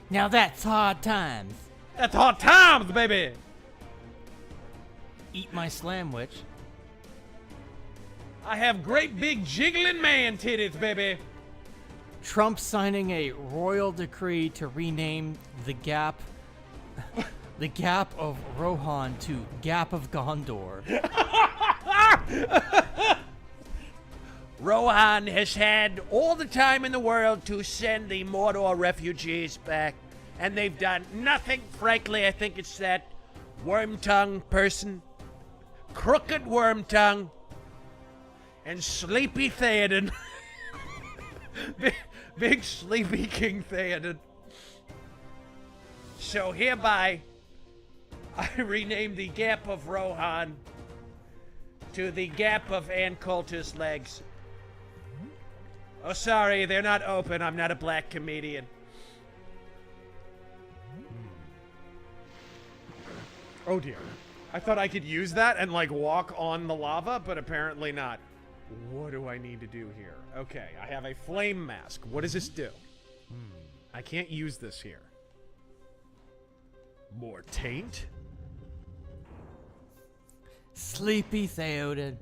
Now that's hard times. That's hot times, baby. Eat my slamwich. I have great big jiggling man titties, baby. Trump signing a royal decree to rename the Gap of Rohan to Gap of Gondor. Rohan has had all the time in the world to send the Mordor refugees back, and they've done nothing. Frankly, I think it's that Wormtongue person, Crooked Wormtongue, and Sleepy Theoden. Big Sleepy King Theoden. So hereby, I rename the Gap of Rohan to the Gap of Ancultus Legs. Oh, sorry, they're not open. I'm not a black comedian. Oh dear. I thought I could use that and like walk on the lava, but apparently not. What do I need to do here? Okay, I have a flame mask. What does this do? I can't use this here. More taint? Sleepy Theoden.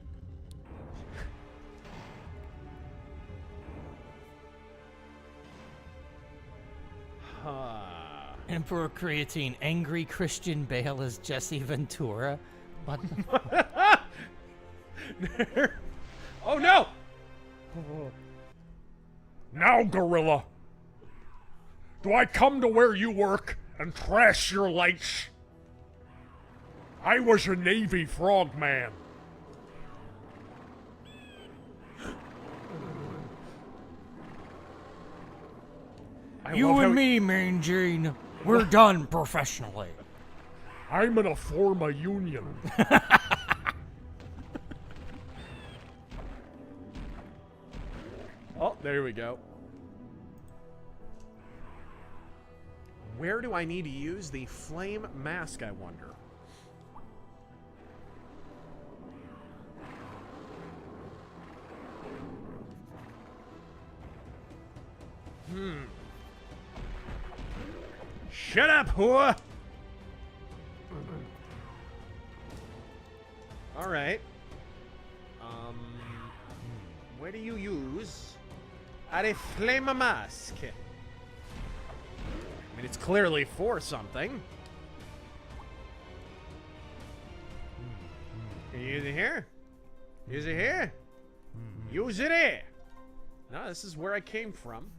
Emperor Creatine, angry Christian Bale as Jesse Ventura. What? Oh no! Now, Gorilla, do I come to where you work and trash your lights? I was a Navy frogman. You and me, Mean Gene. We're done professionally. I'm gonna form a union. Oh, there we go. Where do I need to use the flame mask, I wonder? Shut up, whore! Alright. Where do you use a flame mask? I mean, it's clearly for something. Can you use it here? Use it here? Use it here! No, this is where I came from.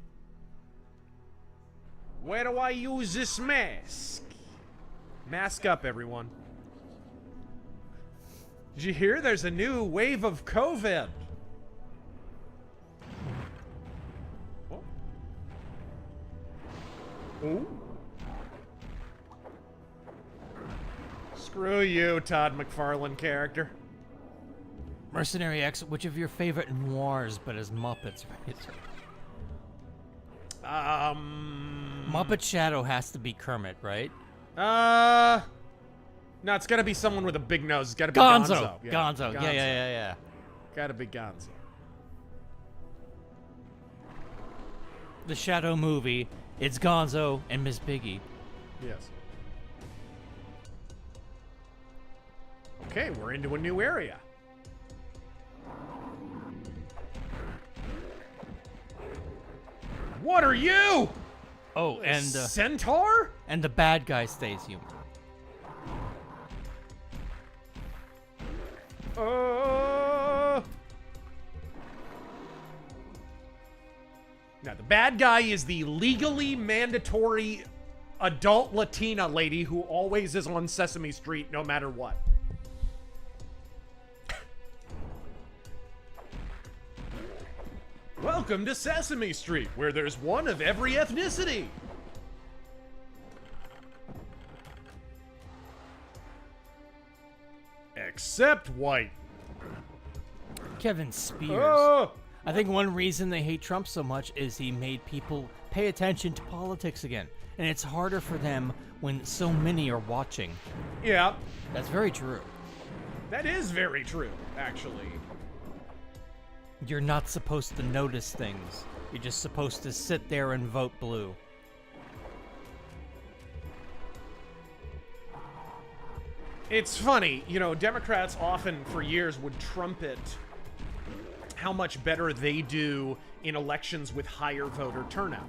Where do I use this mask? Mask up, everyone. Did you hear there's a new wave of COVID? Oh. Oh. Screw you, Todd McFarlane character. Mercenary X, which of your favorite noirs but as Muppets? Muppet Shadow has to be Kermit, right? No, it's gotta be someone with a big nose. It's gotta be Gonzo. Gonzo. Yeah. Gotta be Gonzo. The Shadow movie, it's Gonzo and Miss Piggy. Yes. Okay, we're into a new area. What are you? Oh, and Centaur? And the bad guy stays human. Now, the bad guy is the legally mandatory adult Latina lady who always is on Sesame Street no matter what. Welcome to Sesame Street, where there's one of every ethnicity. Except white. Kevin Spears. Oh! I think one reason they hate Trump so much is he made people pay attention to politics again. And it's harder for them when so many are watching. Yeah. That's very true. That is very true, actually. You're not supposed to notice things. You're just supposed to sit there and vote blue. It's funny, you know, Democrats often for years would trumpet how much better they do in elections with higher voter turnout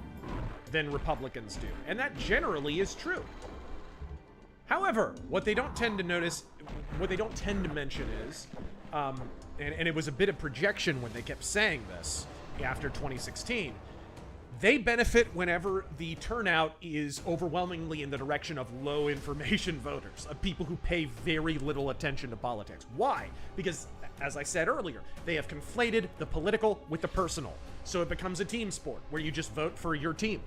than Republicans do. And that generally is true. However, what they don't tend to mention is, and it was a bit of projection when they kept saying this after 2016, they benefit whenever the turnout is overwhelmingly in the direction of low information voters, of people who pay very little attention to politics. Why? Because, as I said earlier, they have conflated the political with the personal. So it becomes a team sport where you just vote for your team.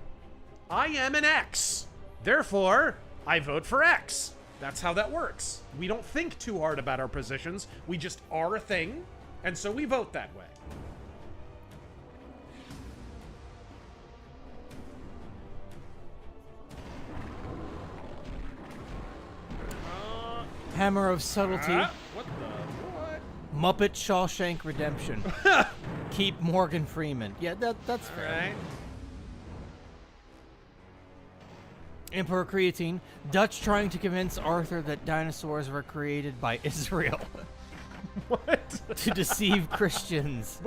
I am an X. Therefore, I vote for X. That's how that works. We don't think too hard about our positions. We just are a thing, and so we vote that way. Hammer of Subtlety. What the? What? Muppet Shawshank Redemption. Keep Morgan Freeman. Yeah, that's fair. All right. Emperor Creatine. Dutch trying to convince Arthur that dinosaurs were created by Israel. What? To deceive Christians.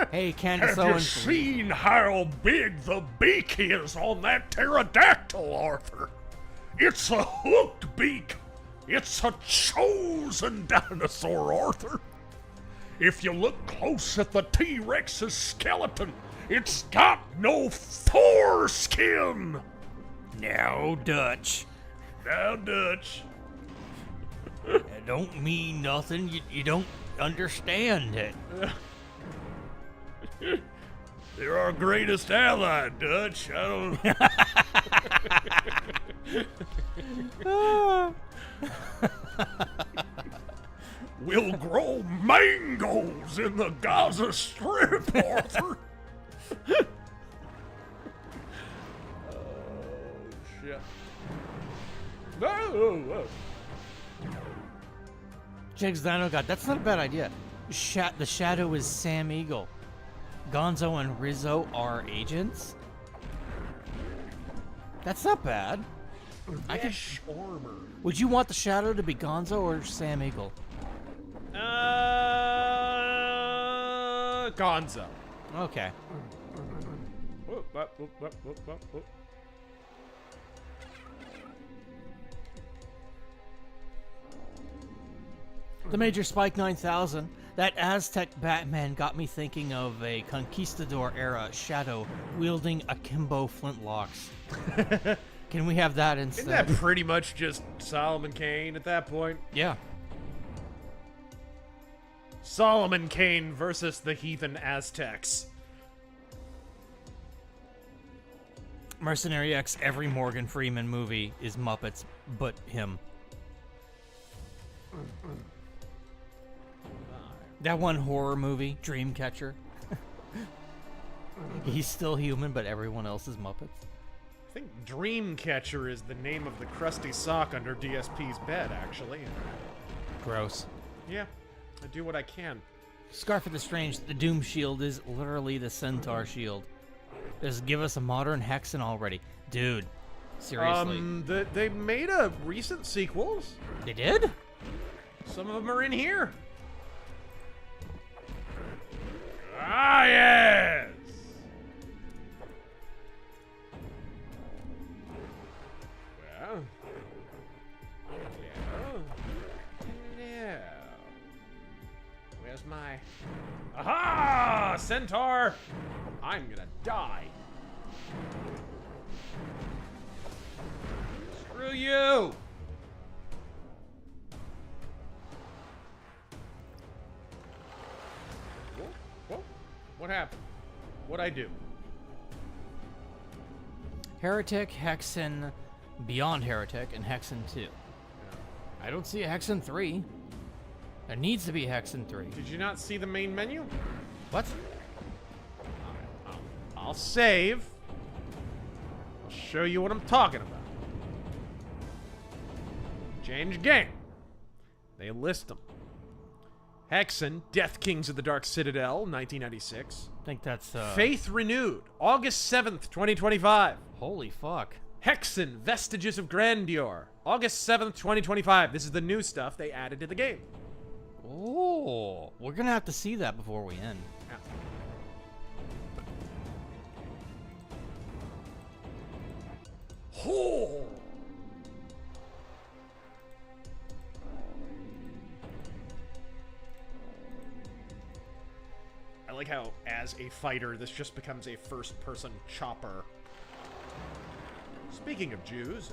Hey, Candace Have you Owens. seen how big the beak is on that pterodactyl, Arthur? It's a hooked beak. It's a chosen dinosaur, Arthur. If you look close at the T-Rex's skeleton, it's got no foreskin. Now, Dutch. Now, Dutch. It don't mean nothing. You don't understand it. They're our greatest ally, Dutch. I don't... We'll grow mangoes in the Gaza Strip, Arthur. Shit. No. Jigs Dino God. That's not a bad idea. The Shadow is Sam Eagle. Gonzo and Rizzo are agents. That's not bad. Mesh armor. Would you want the Shadow to be Gonzo or Sam Eagle? Gonzo. Okay. Whoop, whoop, whoop, whoop, whoop, whoop, whoop. The Major Spike 9000. That Aztec Batman got me thinking of a Conquistador era Shadow wielding akimbo flintlocks. Can we have that instead? Isn't that pretty much just Solomon Kane at that point? Yeah. Solomon Kane versus the heathen Aztecs. Mercenary X, every Morgan Freeman movie is Muppets, but him. That one horror movie, Dreamcatcher. He's still human, but everyone else is Muppets. I think Dreamcatcher is the name of the crusty sock under DSP's bed, actually. Gross. Yeah, I do what I can. Scarf of the Strange, the Doom Shield is literally the Centaur Shield. Just give us a modern Hexen already. Dude, seriously. They made a recent sequels. They did? Some of them are in here. Ah, yes! Well. Yeah. Where's my... Aha! Centaur! I'm gonna die. Screw you! What happened? What'd I do? Heretic, Hexen, Beyond Heretic, and Hexen 2. I don't see a Hexen 3. There needs to be a Hexen 3. Did you not see the main menu? What? I'll save. I'll show you what I'm talking about. Change game. They list them. Hexen, Death Kings of the Dark Citadel, 1996. I think that's, Faith Renewed, August 7th, 2025. Holy fuck. Hexen, Vestiges of Grandeur. August 7th, 2025. This is the new stuff they added to the game. Oh, we're gonna have to see that before we end. Yeah. Oh. I like how, as a fighter, this just becomes a first-person chopper. Speaking of Jews,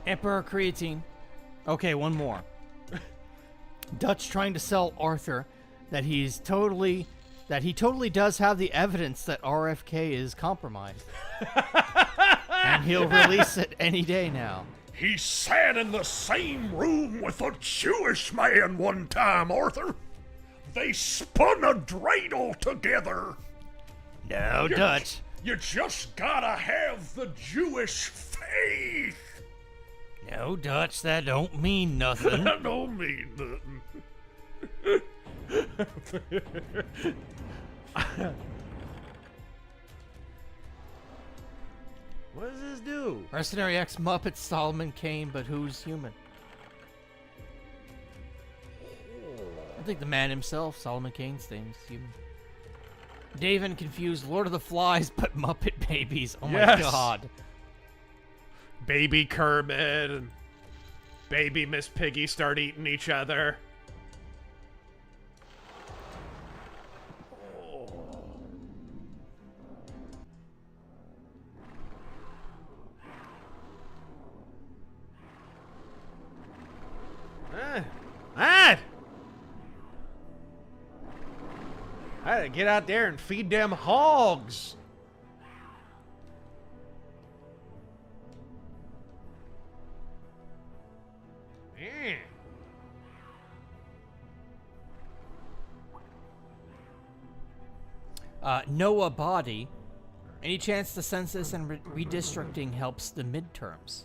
Emperor Creatine. Okay, one more. Dutch trying to sell Arthur that he totally does have the evidence that RFK is compromised. And he'll release it any day now. He sat in the same room with a Jewish man one time, Arthur. They spun a dreidel together. No, Dutch. You just gotta have the Jewish faith. No, Dutch, that don't mean nothing. That don't mean nothing. what does this do? Mercenary X Muppet Solomon Kane, but who's human? I think the man himself, Solomon Kane, stays human. Daven confused Lord of the Flies, but Muppet babies. Oh Yes. my god. Baby Kermit and baby Miss Piggy start eating each other. I had to get out there and feed them hogs. Man. Noah Body. Any chance the census and redistricting helps the midterms?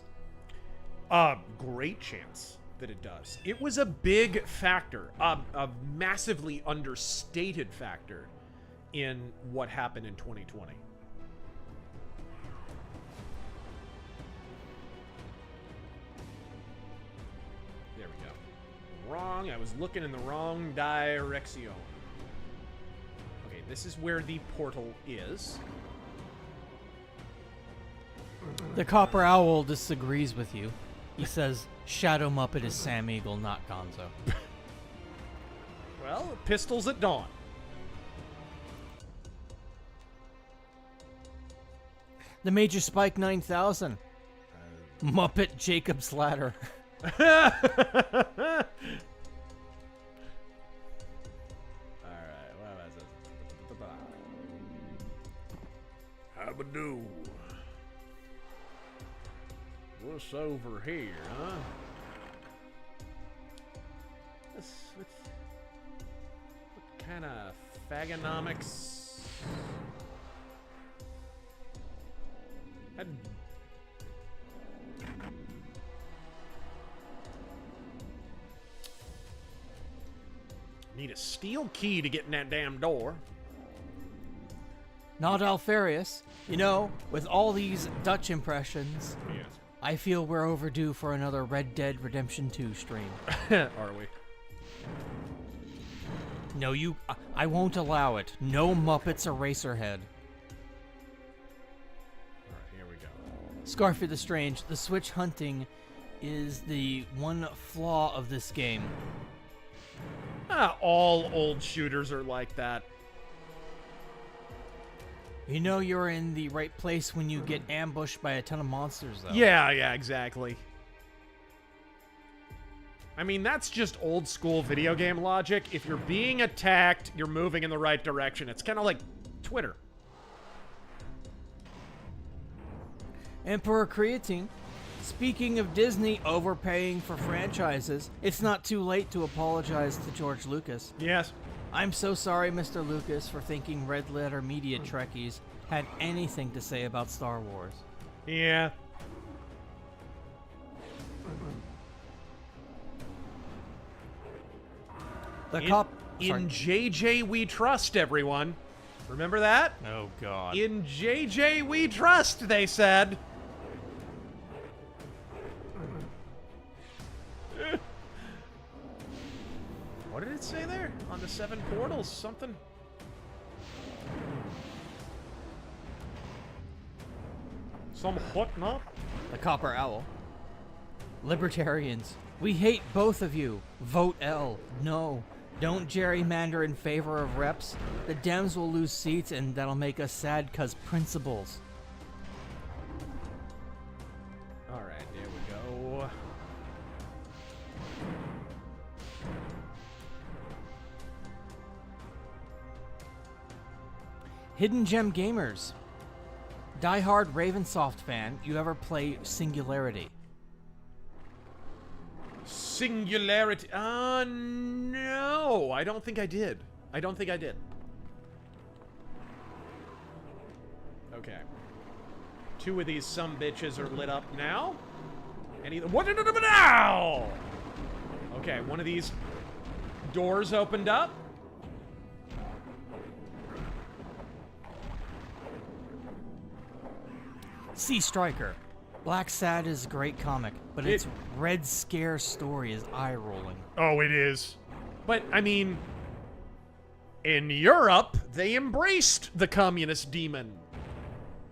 Great chance that it does. It was a big factor, a massively understated factor in what happened in 2020. There we go. Wrong. I was looking in the wrong direction. Okay, this is where the portal is. The Copper Owl disagrees with you. He says Shadow Muppet is Sam Eagle, not Gonzo. Well, pistols at dawn. The Major Spike 9000. Muppet Jacob's Ladder. Alright, what was it? How to do? What's over here, huh? What kind of fagonomics? Need a steel key to get in that damn door. Not Alfarius. You know, with all these Dutch impressions, Yes. I feel we're overdue for another Red Dead Redemption 2 stream. Are we? No, I won't allow it. No Muppets Eraserhead. Alright, here we go. Scarfy the Strange, the switch hunting is the one flaw of this game. All old shooters are like that. You know you're in the right place when you get ambushed by a ton of monsters, though. Yeah, exactly. I mean, that's just old school video game logic. If you're being attacked, you're moving in the right direction. It's kind of like Twitter. Emperor Creatine. Speaking of Disney overpaying for franchises, it's not too late to apologize to George Lucas. Yes. I'm so sorry, Mr. Lucas, for thinking Red Letter Media Trekkies had anything to say about Star Wars. Yeah. The cop. In JJ we trust, everyone. Remember that? Oh God. In JJ we trust, they said. What did it say there? On the 7 portals, something? Some hot knot? The Copper Owl. Libertarians, we hate both of you. Vote L. No. Don't gerrymander in favor of reps. The Dems will lose seats and that'll make us sad cause principles. Alright, there we go. Hidden Gem Gamers. Die-hard Ravensoft fan, you ever play Singularity? Singularity. No. I don't think I did. I don't think I did. Okay. 2 of these sumbitches are lit up now. What? Now! Okay, one of these doors opened up. Sea Striker. Black Sad is a great comic, but its Red Scare story is eye-rolling. Oh, it is. But, I mean, in Europe, they embraced the communist demon.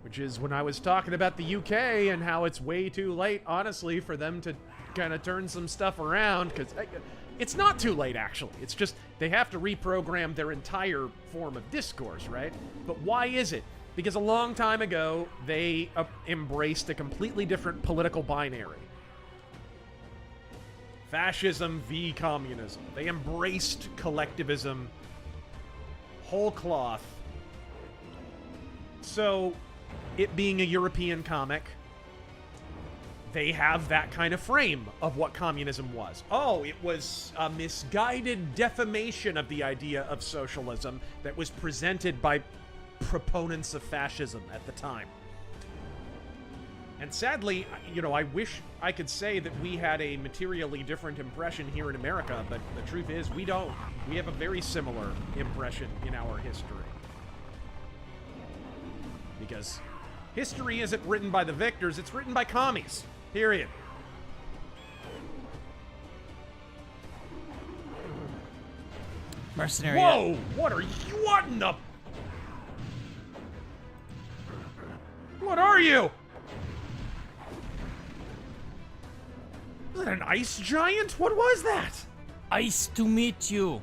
Which is when I was talking about the UK and how it's way too late, honestly, for them to kind of turn some stuff around. Because it's not too late, actually. It's just they have to reprogram their entire form of discourse, right? But why is it? Because a long time ago, they embraced a completely different political binary. Fascism v. communism. They embraced collectivism whole cloth. So, it being a European comic, they have that kind of frame of what communism was. Oh, it was a misguided defamation of the idea of socialism that was presented by proponents of fascism at the time. And sadly, you know, I wish I could say that we had a materially different impression here in America, but the truth is we don't. We have a very similar impression in our history. Because history isn't written by the victors, it's written by commies. Period. Mercenary. Whoa! What are you? What in the... What are you? Was that an ice giant? What was that? Ice to meet you.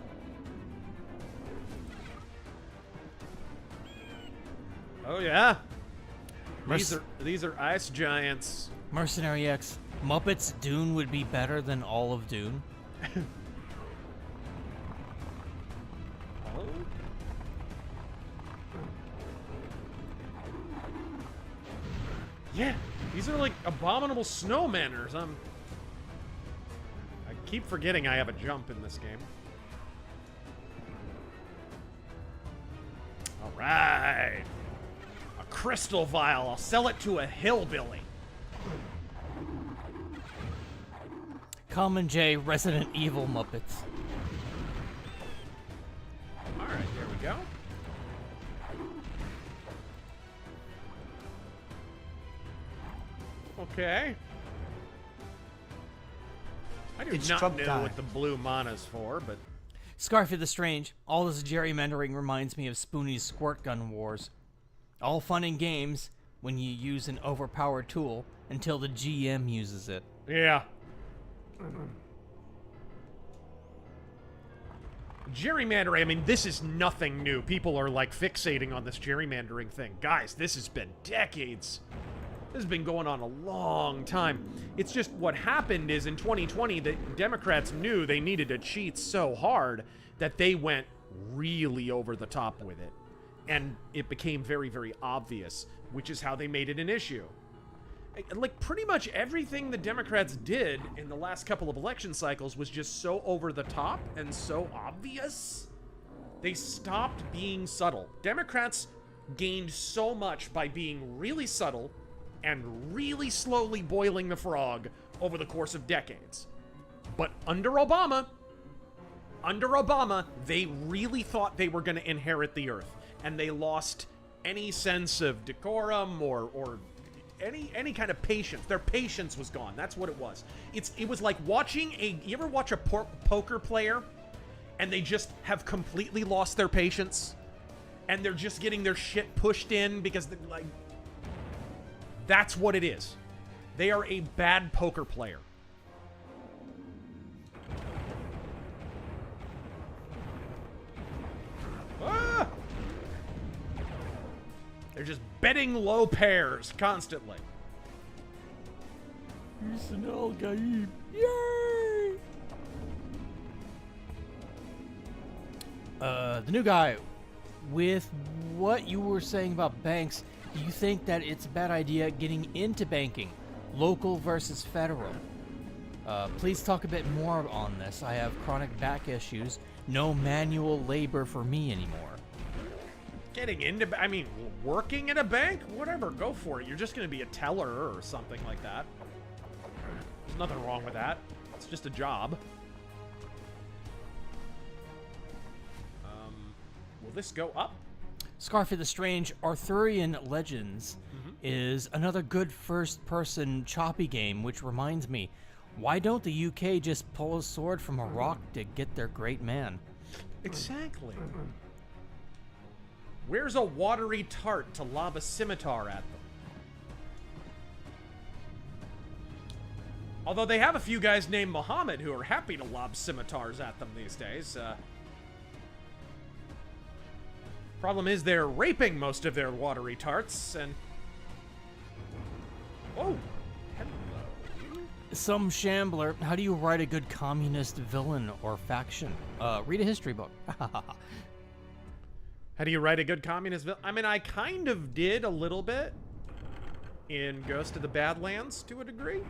Oh yeah. These are ice giants. Mercenary X. Muppets Dune would be better than all of Dune. Yeah, these are like abominable snowmen or something. I keep forgetting I have a jump in this game. All right. A crystal vial. I'll sell it to a hillbilly. Common J Resident Evil Muppets. All right, there we go. Okay. I do It's not Trump know time. what the blue mana's for, but Scarfy the Strange. All this gerrymandering reminds me of Spoonie's squirt gun wars. All fun and games when you use an overpowered tool until the GM uses it. yeah. Gerrymandering, I mean, this is nothing new. People are like fixating on this gerrymandering thing. Guys, this has been decades. This has been going on a long time. It's just what happened is in 2020, the Democrats knew they needed to cheat so hard that they went really over the top with it. And it became very, very obvious, which is how they made it an issue. Like, pretty much everything the Democrats did in the last couple of election cycles was just so over the top and so obvious. They stopped being subtle. Democrats gained so much by being really subtle and really slowly boiling the frog over the course of decades. But under Obama, Under Obama, they really thought they were going to inherit the earth, and they lost any sense of decorum or any kind of patience. Their patience was gone. That's what it was. It was like watching you ever watch a poker player and they just have completely lost their patience and they're just getting their shit pushed in because like that's what it is. They are a bad poker player. Ah! They're just betting low pairs constantly. Yay! The new guy, with what you were saying about banks, do you think that it's a bad idea getting into banking, local versus federal? Please talk a bit more on this. I have chronic back issues. No manual labor for me anymore. Getting into, I mean, working at a bank? Whatever, go for it. You're just going to be a teller or something like that. There's nothing wrong with that. It's just a job. Will this go up? Scarfy the Strange Arthurian Legends is another good first-person choppy game, which reminds me, why don't the UK just pull a sword from a rock to get their great man? Exactly. Where's a watery tart to lob a scimitar at them? Although they have a few guys named Muhammad who are happy to lob scimitars at them these days. Problem is they're raping most of their watery tarts, and... Oh! Hello. Some shambler, how do you write a good communist villain or faction? Read a history book. How do you write a good communist villain? I mean, I kind of did a little bit in Ghost of the Badlands to a degree.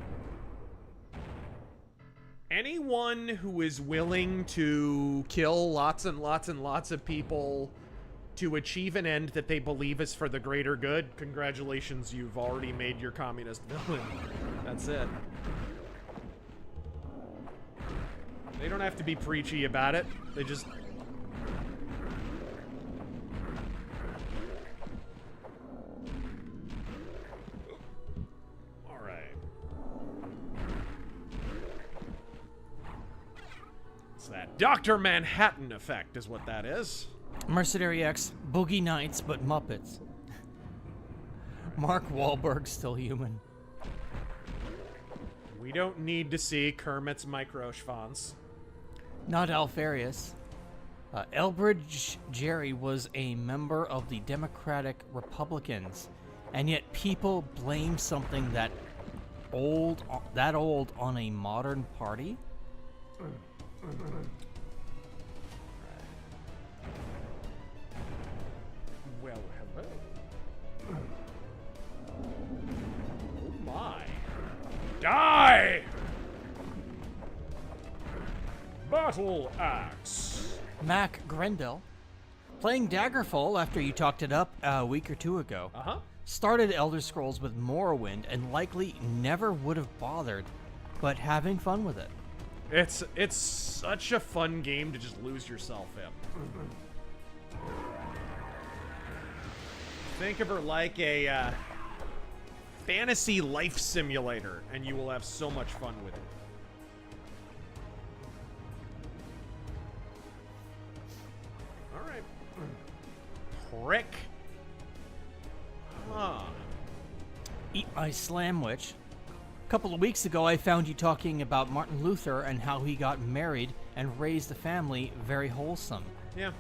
Anyone who is willing to kill lots and lots and lots of people to achieve an end that they believe is for the greater good, congratulations, you've already made your communist villain. That's it. They don't have to be preachy about it. They just... Alright. It's that Dr. Manhattan effect is what that is. Mercenary X, Boogie Nights, but Muppets. Mark Wahlberg still human. We don't need to see Kermit's microschvons. Not Alfarius. Elbridge Gerry was a member of the Democratic Republicans, and yet people blame something that old on a modern party? Well, hello. Oh my. Die! Battle Axe. Mac Grendel. Playing Daggerfall after you talked it up a week or two ago. Uh-huh. Started Elder Scrolls with Morrowind and likely never would have bothered, but having fun with it. It's such a fun game to just lose yourself in. Think of her like a fantasy life simulator, and you will have so much fun with it. All right. Prick. Huh. Eat my slam witch. A couple of weeks ago, I found you talking about Martin Luther and how he got married and raised a family very wholesome. Yeah.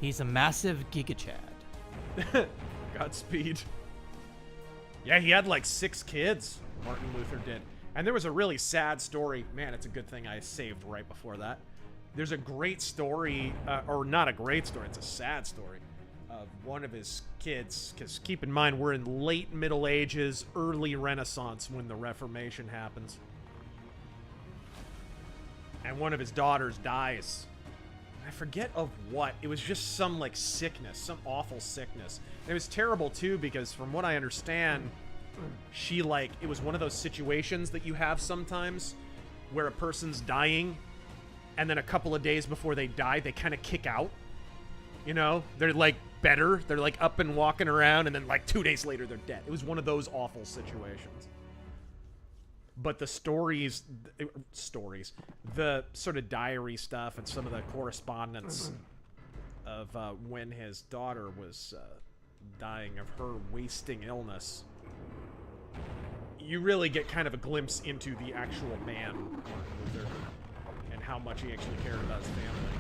He's a massive gigachad. Godspeed. Yeah, he had like 6 kids, Martin Luther did. And there was a really sad story. Man, it's a good thing I saved right before that. There's a great story, or not a great story, it's a sad story, of one of his kids. Because keep in mind, we're in late Middle Ages, early Renaissance when the Reformation happens. And one of his daughters dies. I forget of what. It was just some, like, sickness. Some awful sickness. And it was terrible, too, because from what I understand, she, like, it was one of those situations that you have sometimes where a person's dying and then a couple of days before they die, they kind of kick out. You know, they're like better. They're like up and walking around, and then like 2 days later, they're dead. It was one of those awful situations. But the stories, the sort of diary stuff and some of the correspondence of when his daughter was dying of her wasting illness, you really get kind of a glimpse into the actual man, Martin Luther, and how much he actually cared about his family.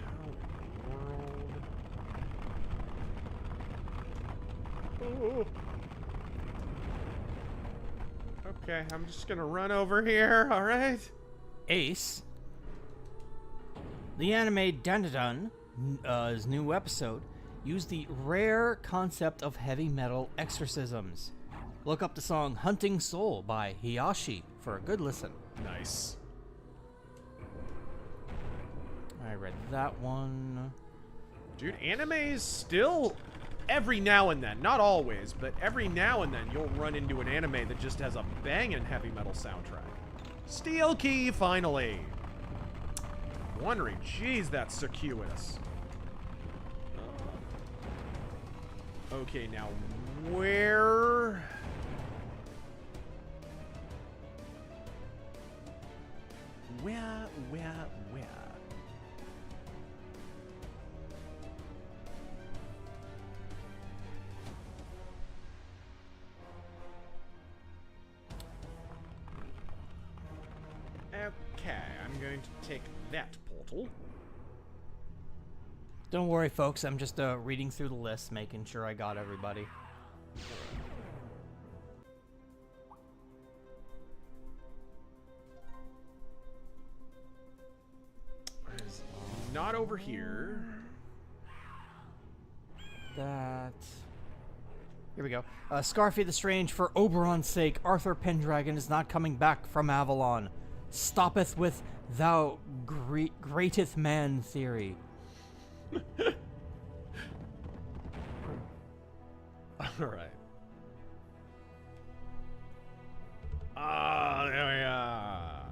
How in the world? Oh. Okay, I'm just gonna run over here, alright? Ace. The anime Dandadan, his new episode, used the rare concept of heavy metal exorcisms. Look up the song Hunting Soul by Hiyashi for a good listen. Nice. I read that one. Dude, animes still, every now and then, not always, but every now and then you'll run into an anime that just has a banging heavy metal soundtrack. Steel Key, finally. Wondering, geez, that's circuitous. Okay, now where? Where? Okay, I'm going to take that portal. Don't worry, folks. I'm just reading through the list, making sure I got everybody. Not over here. That. Here we go. Scarfy the Strange, for Oberon's sake, Arthur Pendragon is not coming back from Avalon. Stoppeth with thou greateth man theory. Alright. Ah, there we are.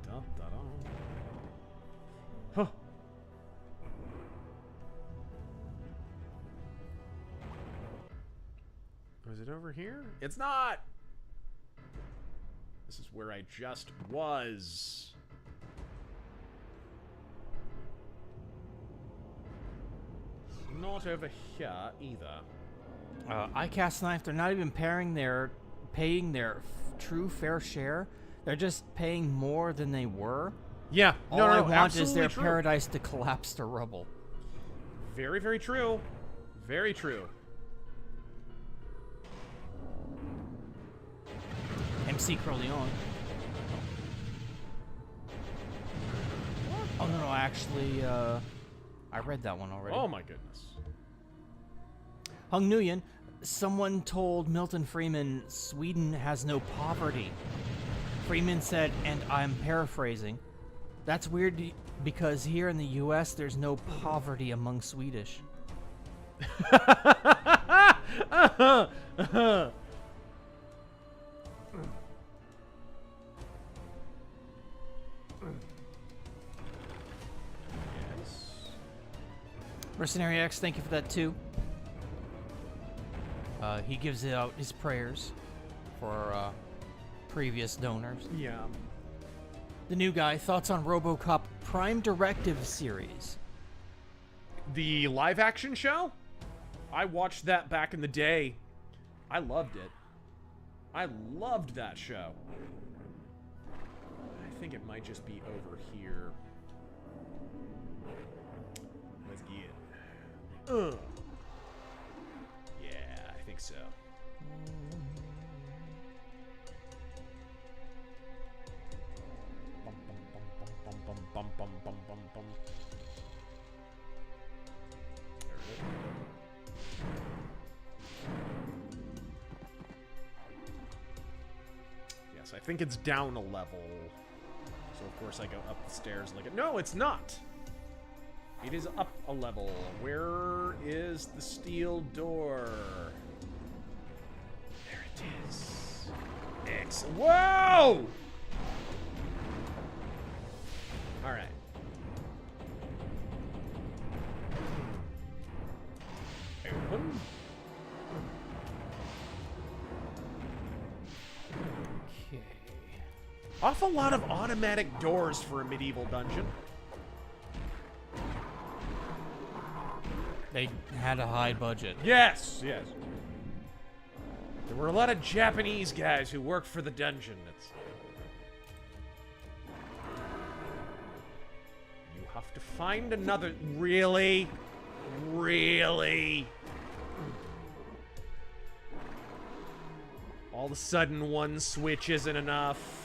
Dun, dun, dun. Huh. Was it over here? It's not! This is where I just was. Not over here either. iCast Knife, they're not even paying their true fair share. They're just paying more than they were. Yeah, All I want is their true. paradise to collapse to rubble. Very, very true. Very true. MC Corleone. Oh no, actually, I read that one already. Oh my goodness. Hung Nguyen, someone told Milton Freeman Sweden has no poverty. Freeman said, and I'm paraphrasing, that's weird because here in the US there's no poverty among Swedish. Mercenary X, thank you for that too. He gives out his prayers for previous donors. Yeah. The new guy, thoughts on RoboCop Prime Directive series? The live action show? I watched that back in the day. I loved it. I loved that show. I think it might just be over here. Let's get it. Yeah, I think so. Bum, bum, bum, bum, bum. There it is. Yes, I think it's down a level. So of course I go up the stairs like it. No, it's not. It is up a level. Where is the steel door? There it is. Excellent. Whoa! Awful lot of automatic doors for a medieval dungeon. They had a high budget. Yes, yes. There were a lot of Japanese guys who worked for the dungeon. You have to find another. Really? Really? All of a sudden, one switch isn't enough.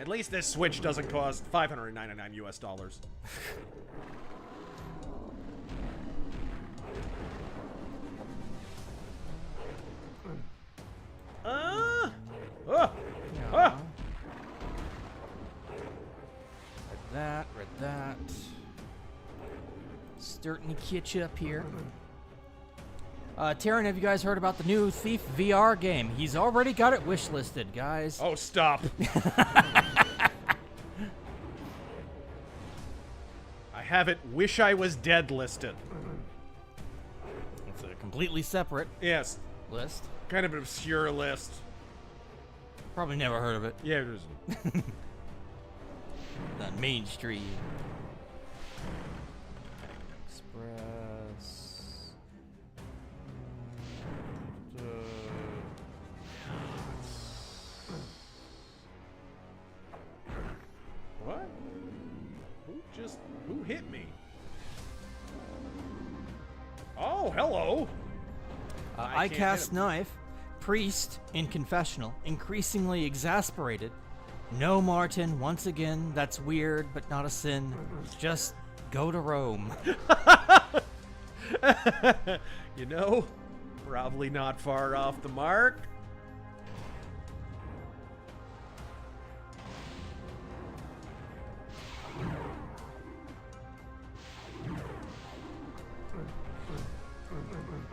At least this Switch doesn't cost $599 US. Read that. Starting to catch up here. Taryn, have you guys heard about the new Thief VR game? He's already got it wishlisted, guys. Oh, stop. I have it wish I was dead listed. It's a completely separate Yes. list. Kind of an obscure list. Probably never heard of it. Yeah, it is. The mainstream. Express. What? Who hit me? Oh, hello. I can't cast hit him. knife. Priest in confessional. Increasingly exasperated. No, Martin. Once again, that's weird, but not a sin. Just go to Rome. You know, probably not far off the mark.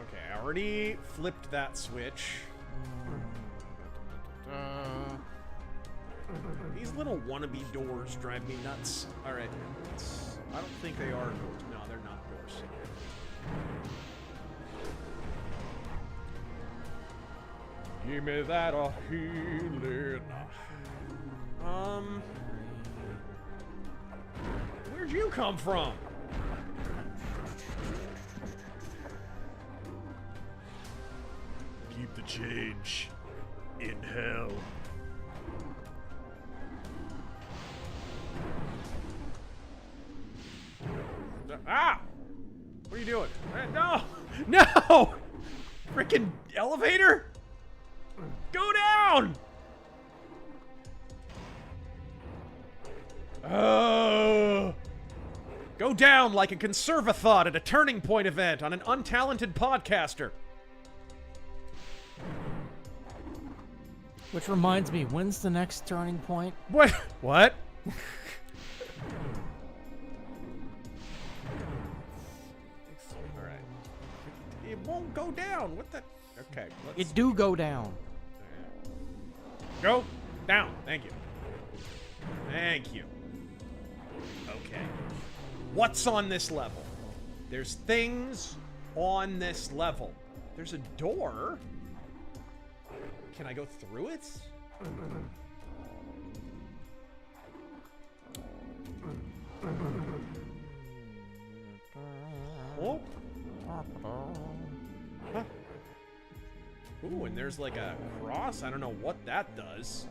Okay, I already flipped that switch. These little wannabe doors drive me nuts. Alright, I don't think they are doors. No, they're not doors. Give me that a healing. Where'd you come from? Keep the change in hell. Ah! What are you doing? No! No! Freaking elevator! Go down! Oh! Go down like a conservathought at a Turning Point event on an untalented podcaster. Which reminds me, when's the next turning point? What? What? Alright. It won't go down. What the? Okay. Let's It do go down. go down. Thank you. Thank you. Okay. What's on this level? There's things on this level. There's a door. Can I go through it? Oh. Huh. Ooh, and there's like a cross. I don't know what that does.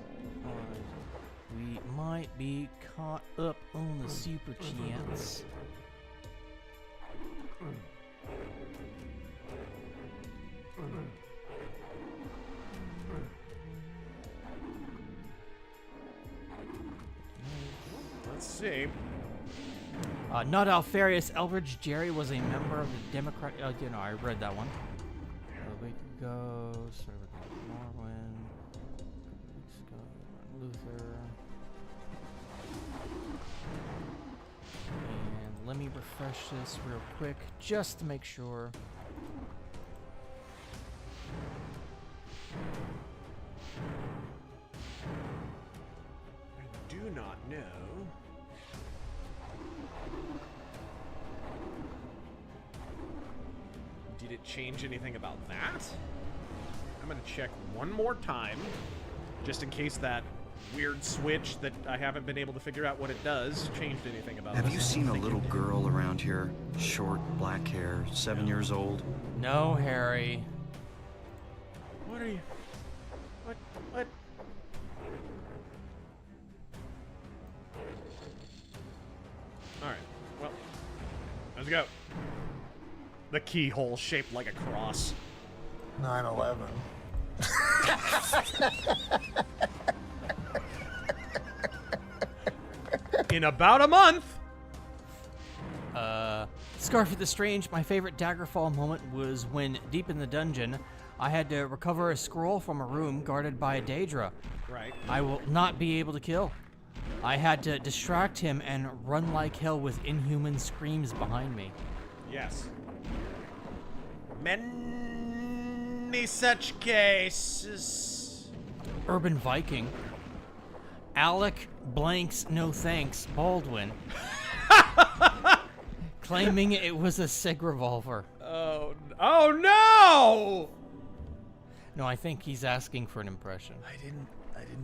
We might be caught up on the super chance. Let's see. Not Alfarius Elbridge Jerry was a member of the Democrat. You know, I read that one. A week ago, started with Norwin. Weeks ago, Luther. And let me refresh this real quick, just to make sure. I do not know. Did it change anything about that? I'm gonna check one more time, just in case that weird switch that I haven't been able to figure out what it does changed anything about it. Have you seen a little girl around here? Short, black hair, 7 years old? No, Harry. What are you? What? Alright, well, let's go. The keyhole shaped like a cross. 9/11. In about a month! Scarf of the Strange, my favorite Daggerfall moment was when, deep in the dungeon, I had to recover a scroll from a room guarded by a Daedra. Right. I will not be able to kill. I had to distract him and run like hell with inhuman screams behind me. Yes. Many such cases. Urban Viking. Alec blanks no thanks Baldwin. Claiming it was a SIG revolver. Oh no! No, I think he's asking for an impression. I didn't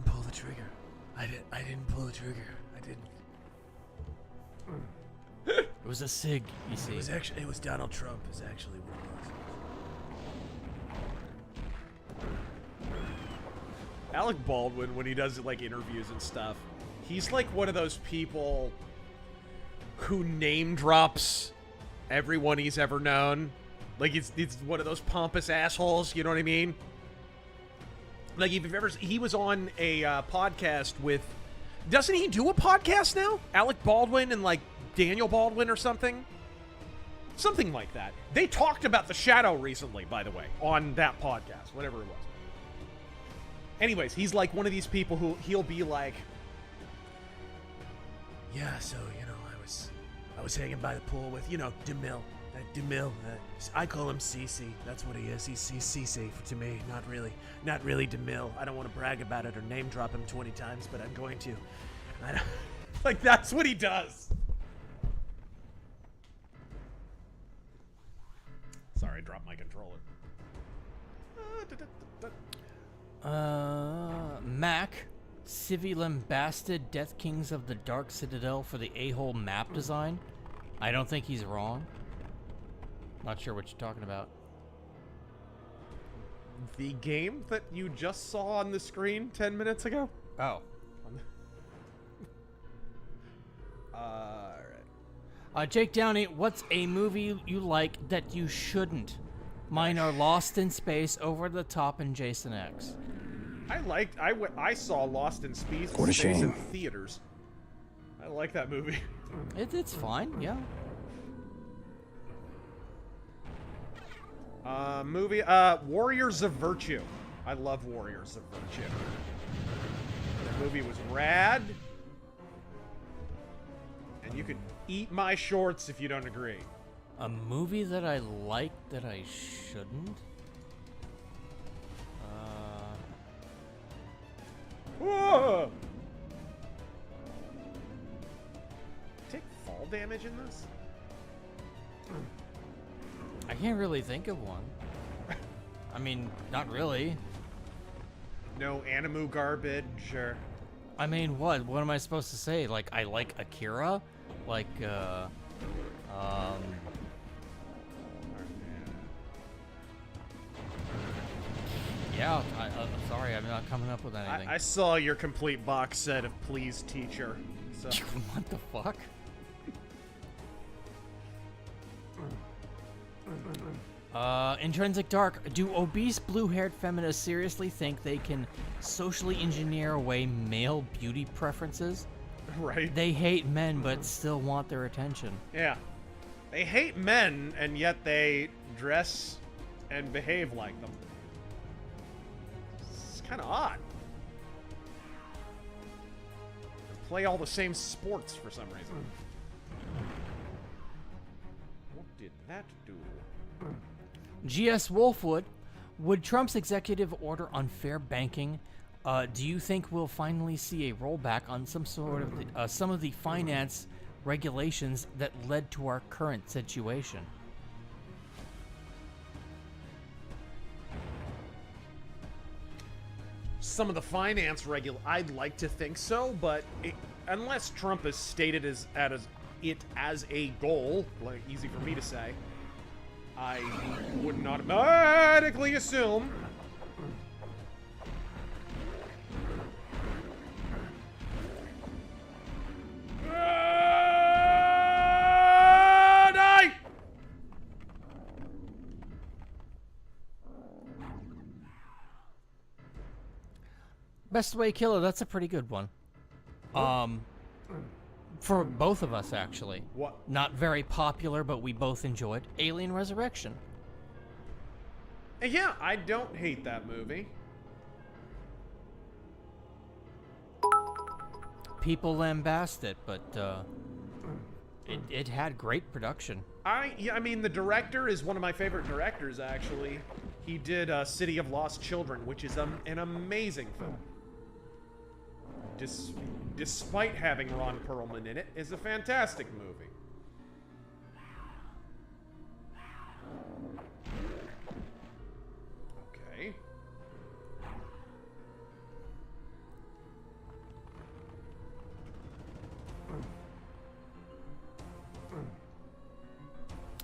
pull the trigger. I didn't pull the trigger. I didn't. It was a SIG, you see. It was Donald Trump is actually what it was. Alec Baldwin, when he does like interviews and stuff, he's like one of those people who name drops everyone he's ever known. Like it's one of those pompous assholes, you know what I mean? Like if you've ever, he was on a podcast with, doesn't he do a podcast now? Alec Baldwin and like Daniel Baldwin or something? Something like that. They talked about the Shadow recently, by the way, on that podcast, whatever it was. Anyways, he's like one of these people who he'll be like, Yeah, so I was hanging by the pool with DeMille. DeMille. I call him CC. That's what he is. He's CC to me. Not really DeMille. I don't want to brag about it or name drop him 20 times, but I'm going to. like that's what he does. Sorry, I dropped my controller. Mac, Civilem Bastard, Death Kings of the Dark Citadel for the a-hole map design. I don't think he's wrong. Not sure what you're talking about. The game that you just saw on the screen 10 minutes ago? Oh. Alright. Jake Downey, what's a movie you like that you shouldn't? Mine are Lost in Space, Over the Top, and Jason X. I saw Lost in Space What a shame. in theaters. I like that movie. It's fine, yeah. Movie, Warriors of Virtue. I love Warriors of Virtue. The movie was rad. And you could eat my shorts if you don't agree. A movie that I like that I shouldn't? Whoa! Take fall damage in this? I can't really think of one. I mean, not really. No Animu garbage or... I mean, what? What am I supposed to say? Like, I like Akira? Like, yeah, I'm sorry, I'm not coming up with anything. I saw your complete box set of Please Teacher. So. What the fuck? Intrinsic Dark. Do obese blue-haired feminists seriously think they can socially engineer away male beauty preferences? Right. They hate men but still want their attention. Yeah. They hate men, and yet they dress and behave like them. It's kind of odd. They play all the same sports for some reason. What did that do? GS Wolfwood, would Trump's executive order on fair banking, do you think we'll finally see a rollback on some of the finance regulations that led to our current situation? some of the finance I'd like to think so, but unless Trump has stated it as a goal, like easy for me to say, I wouldn't automatically assume. Die! Best Way Killer, that's a pretty good one. For both of us, actually. What? Not very popular, but we both enjoyed Alien Resurrection. Yeah, I don't hate that movie. People lambast it, but it had great production. I mean, the director is one of my favorite directors, actually. He did City of Lost Children, which is an amazing film. Despite having Ron Perlman in it, is a fantastic movie. Okay.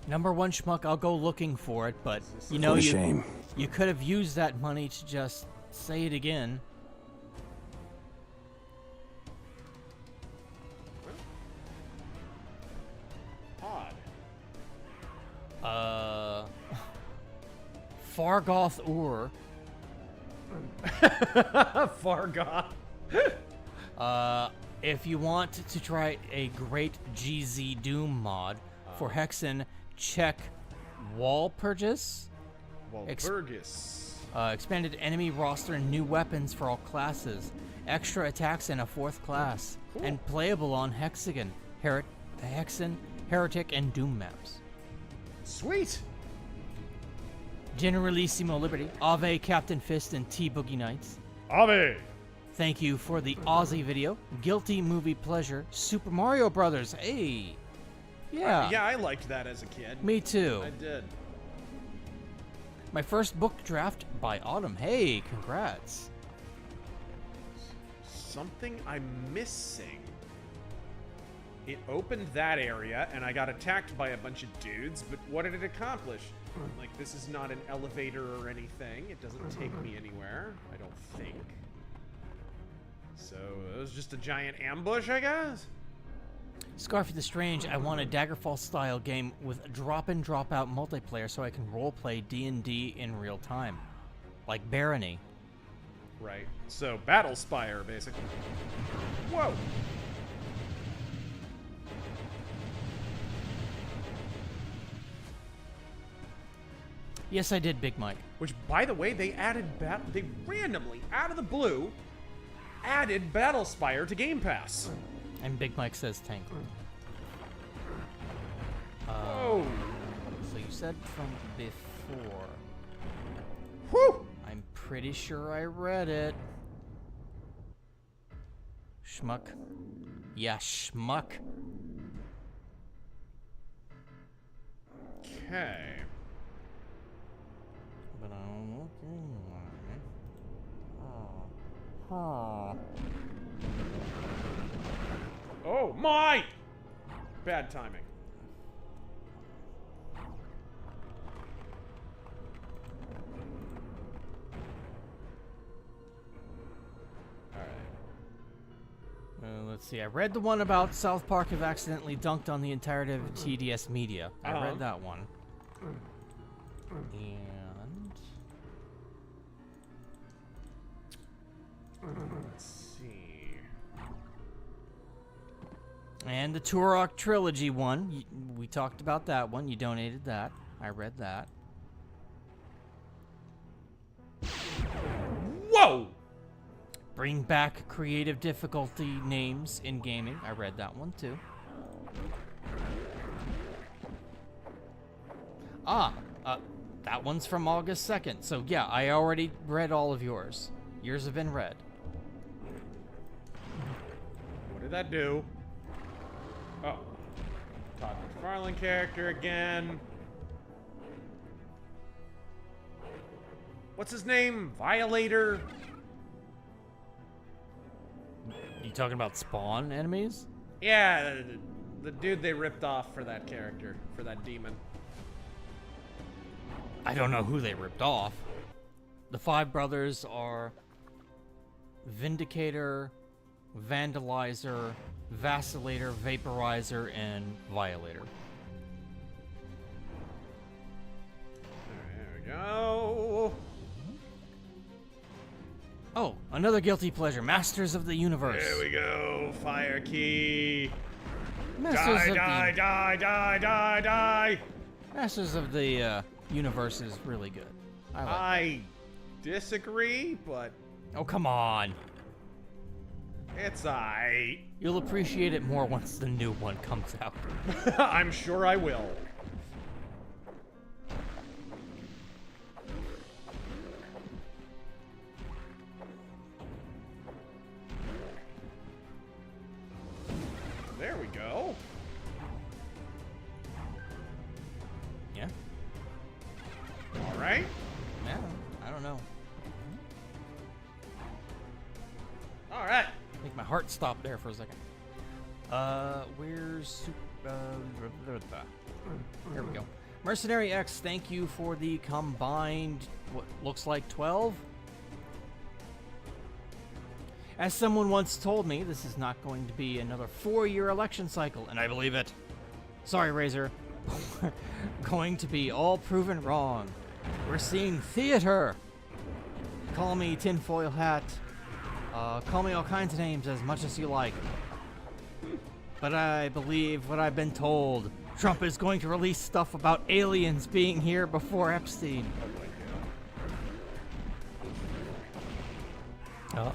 Number one schmuck, I'll go looking for it, but you know, you could have used that money to just say it again. Fargoth Ur. Fargoth. If you want to try a great GZ Doom mod for Hexen, check Walpurgis. Walpurgis. Expanded enemy roster and new weapons for all classes. Extra attacks in a 4th class. Cool. And playable on Hexagon, Hexen, Heretic, and Doom maps. Sweet. Generalissimo Liberty, Ave Captain Fist, and T Boogie Nights. Ave! Thank you for the Aussie video. Guilty Movie Pleasure. Super Mario Brothers. Hey. Yeah. Yeah, I liked that as a kid. Me too. I did. My first book draft by Autumn. Hey, congrats. Something I'm missing. It opened that area, and I got attacked by a bunch of dudes, but what did it accomplish? Like, this is not an elevator or anything. It doesn't take me anywhere, I don't think. So, it was just a giant ambush, I guess? Scarfy the Strange, I want a Daggerfall-style game with drop-in, drop-out multiplayer so I can roleplay D&D in real time. Like Barony. Right. So, Battlespire, basically. Whoa! Yes, I did, Big Mike. Which, by the way, they randomly, out of the blue, added Battlespire to Game Pass. And Big Mike says tank. Whoa! So you said from before. Whew! I'm pretty sure I read it. Schmuck. Yeah, schmuck. Okay. But I'm looking like... Oh. Oh my! Bad timing. Let's see. I read the one about South Park have accidentally dunked on the entirety of TDS Media. I read that one. And... Let's see. And the Turok Trilogy one. We talked about that one. You donated that. I read that. Whoa! Bring back creative difficulty names in gaming. I read that one too. That one's from August 2nd. So yeah, I already read all of yours. Yours have been read. What did that do? Oh. Todd McFarlane character again. What's his name? Violator? You talking about Spawn enemies? Yeah, the dude they ripped off for that character, for that demon. I don't know who they ripped off. The five brothers are Vindicator, Vandalizer, Vacillator, Vaporizer, and Violator. There we go. Oh, another guilty pleasure. Masters of the Universe. There we go. Fire key. Masters of Die. Masters of the Universe is really good. I like I disagree, but Oh, come on. it's aight. You'll appreciate it more once the new one comes out. I'm sure I will. There we go. Yeah? All right. Yeah, I don't know. All right. Make my heart stop there for a second. Where's... Here we go. Mercenary X, thank you for the combined, what looks like 12? As someone once told me, this is not going to be another 4-year election cycle, and I believe it. Sorry, Razor. We're going to be all proven wrong. We're seeing theater. Call me tinfoil hat. Call me all kinds of names as much as you like. But I believe what I've been told. Trump is going to release stuff about aliens being here before Epstein.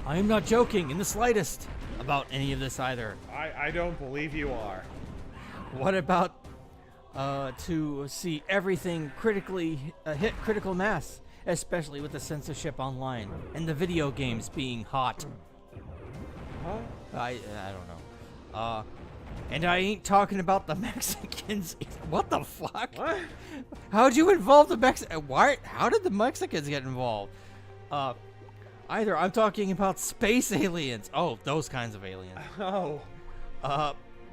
I am not joking in the slightest about any of this either. I don't believe you are. What about to see everything critically hit critical mass, especially with the censorship online and the video games being hot? Huh? I don't know. And I ain't talking about the Mexicans. What the fuck? What? How'd you involve the Why? How did the Mexicans get involved? Either I'm talking about space aliens. Oh, those kinds of aliens. Oh.